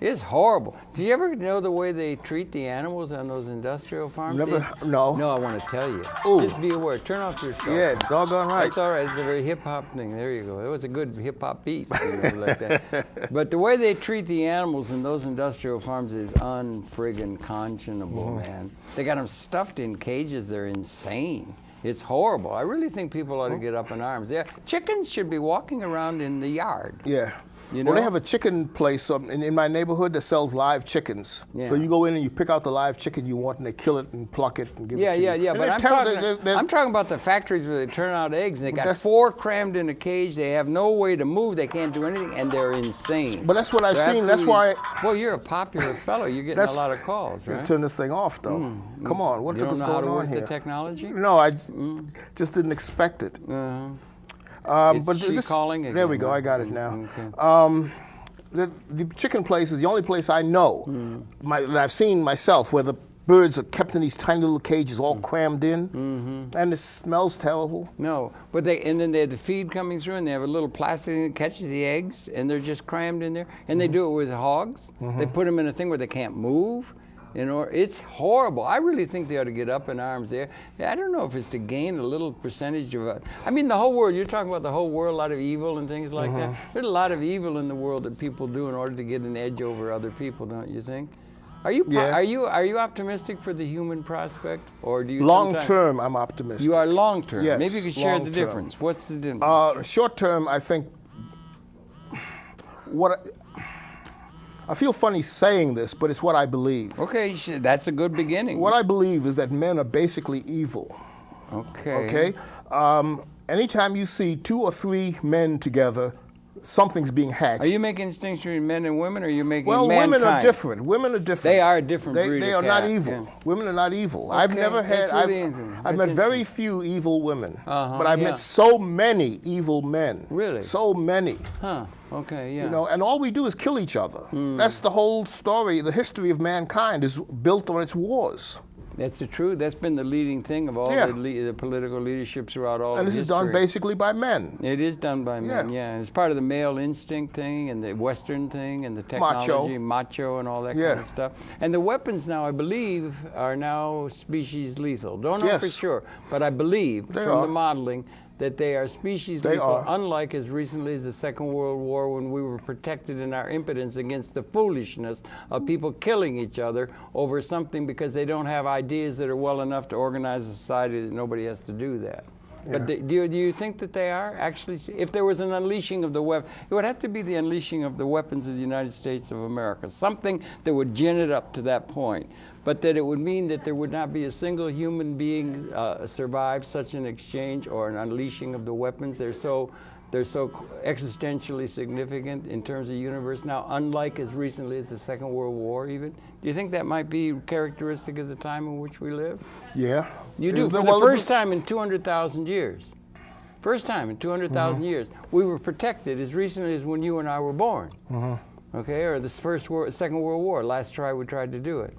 It's horrible. Do you ever know the way they treat the animals on those industrial farms? No. No, I want to tell you. Ooh. Just be aware. Turn off your show. Yeah, doggone right. That's all right. It's a very hip-hop thing. There you go. It was a good hip-hop beat. Like that. But the way they treat the animals in those industrial farms is unfriggin' conscionable, man. They got them stuffed in cages. They're insane. It's horrible. I really think people ought to get up in arms. Chickens should be walking around in the yard. Yeah. You know? Well, they have a chicken place in my neighborhood that sells live chickens. Yeah. So you go in and you pick out the live chicken you want, and they kill it and pluck it and give it to you. Yeah. But I'm talking about the factories where they turn out eggs, and they got 4 crammed in a cage. They have no way to move. They can't do anything, and they're insane. But that's what I've seen. That's why. Well, you're a popular fellow. You're getting a lot of calls, right? Turn this thing off, though. Come on, what is going on here? You don't know how to work the technology? No, I just didn't expect it. But calling again. There we go. I got it now. Okay. The chicken place is the only place I know that I've seen myself where the birds are kept in these tiny little cages, all crammed in, and it smells terrible. No, but then they have the feed coming through, and they have a little plastic thing that catches the eggs, and they're just crammed in there. And they do it with hogs. They put them in a thing where they can't move. It's horrible. I really think they ought to get up in arms there. I don't know if it's to gain a little percentage of it. I mean, the whole world, you're talking about the whole world, a lot of evil and things like that. There's a lot of evil in the world that people do in order to get an edge over other people, don't you think? Are you optimistic for the human prospect, or do you? Long term, I'm optimistic. You are long term. Yes, maybe you could share the difference. What's the difference? Short term, I think I feel funny saying this, but it's what I believe. Okay, that's a good beginning. What I believe is that men are basically evil. Okay. Okay? Anytime you see 2 or 3 men together, something's being hatched. Are you making a distinction between men and women, or are you making mankind? Women are different. Women are different. They are a different breed They of are cat. not evil. Yeah. Women are not evil. Okay, I've never had. I've met very interesting. few evil women, but I've yeah. met so many evil men. Really? So many. Huh. Okay. Yeah. You know, and all we do is kill each other. That's the whole story. The history of mankind is built on its wars. That's the truth. That's been the leading thing of all the political leadership throughout all And of this history. is done basically by men. It is done by men, yeah. And it's part of the male instinct thing and the Western thing and the technology, macho and all that kind of stuff. And the weapons now, I believe, are now species lethal. Don't know for sure, but I believe from the modeling that they are species lethal, unlike as recently as the Second World War, when we were protected in our impotence against the foolishness of people killing each other over something because they don't have ideas that are well enough to organize a society that nobody has to do that. Yeah. But do you think that they are actually, if there was an unleashing of the weapon, it would have to be the unleashing of the weapons of the United States of America, something that would gin it up to that point, but that it would mean that there would not be a single human being survive such an exchange or an unleashing of the weapons. They're so existentially significant in terms of the universe now, unlike as recently as the Second World War even. Do you think that might be characteristic of the time in which we live? Yeah. You do. For the first time in 200,000 years. First time in 200,000 years. We were protected as recently as when you and I were born. Okay, or the Second World War, last try we tried to do it.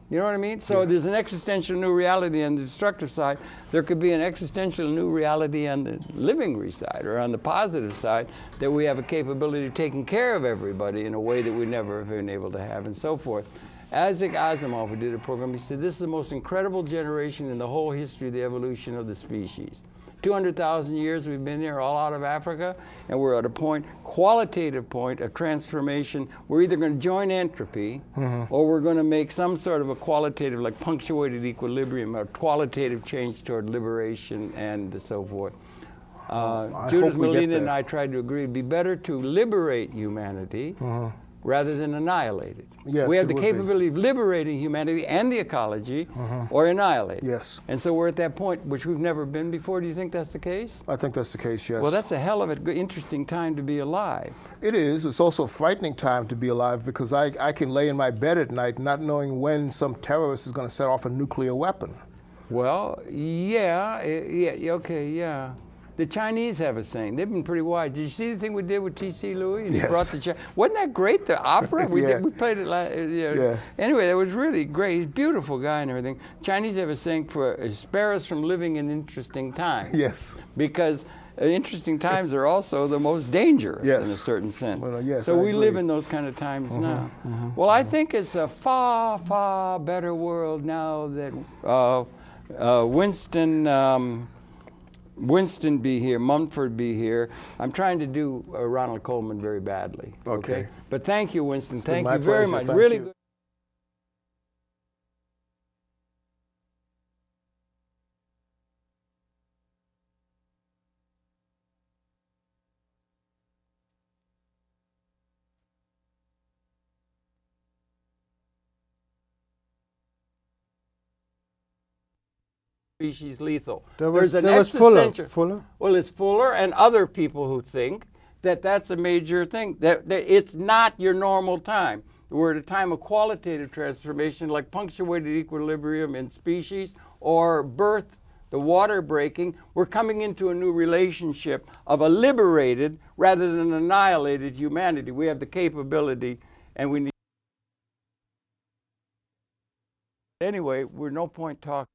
You know what I mean? So there's an existential new reality on the destructive side. There could be an existential new reality on the living side, or on the positive side, that we have a capability of taking care of everybody in a way that we never have been able to have, and so forth. Isaac Asimov, who did a program, he said, this is the most incredible generation in the whole history of the evolution of the species. 200,000 years we've been here, all out of Africa, and we're at a point, qualitative point of transformation. We're either going to join entropy, or we're going to make some sort of a qualitative, like punctuated equilibrium, or qualitative change toward liberation and so forth. Judith Molina and I tried to agree it'd be better to liberate humanity rather than annihilate it. Yes, we have the capability of liberating humanity and the ecology, or annihilate it. Yes. And so we're at that point, which we've never been before. Do you think that's the case? I think that's the case, yes. Well, that's a hell of an interesting time to be alive. It is. It's also a frightening time to be alive, because I can lay in my bed at night not knowing when some terrorist is going to set off a nuclear weapon. Well, okay. The Chinese have a saying. They've been pretty wise. Did you see the thing we did with T.C. Louis? Yes. Brought the wasn't that great, the opera? We played it last Anyway, that was really great. He's a beautiful guy and everything. Chinese have a saying spare us from living in interesting times. Yes. Because interesting times are also the most dangerous in a certain sense. Well, yes, so I we agree. live in those kind of times now. Well, I think it's a far, far better world now that Winston be here, Munford be here. I'm trying to do Ronald Coleman very badly. Okay. But thank you, Winston. Thank you very much. Really good. Species lethal. There was Fuller. Well, it's Fuller and other people who think that that's a major thing, that it's not your normal time. We're at a time of qualitative transformation, like punctuated equilibrium in species or birth, the water breaking. We're coming into a new relationship of a liberated rather than an annihilated humanity. We have the capability, and we need. Anyway, we're no point talking.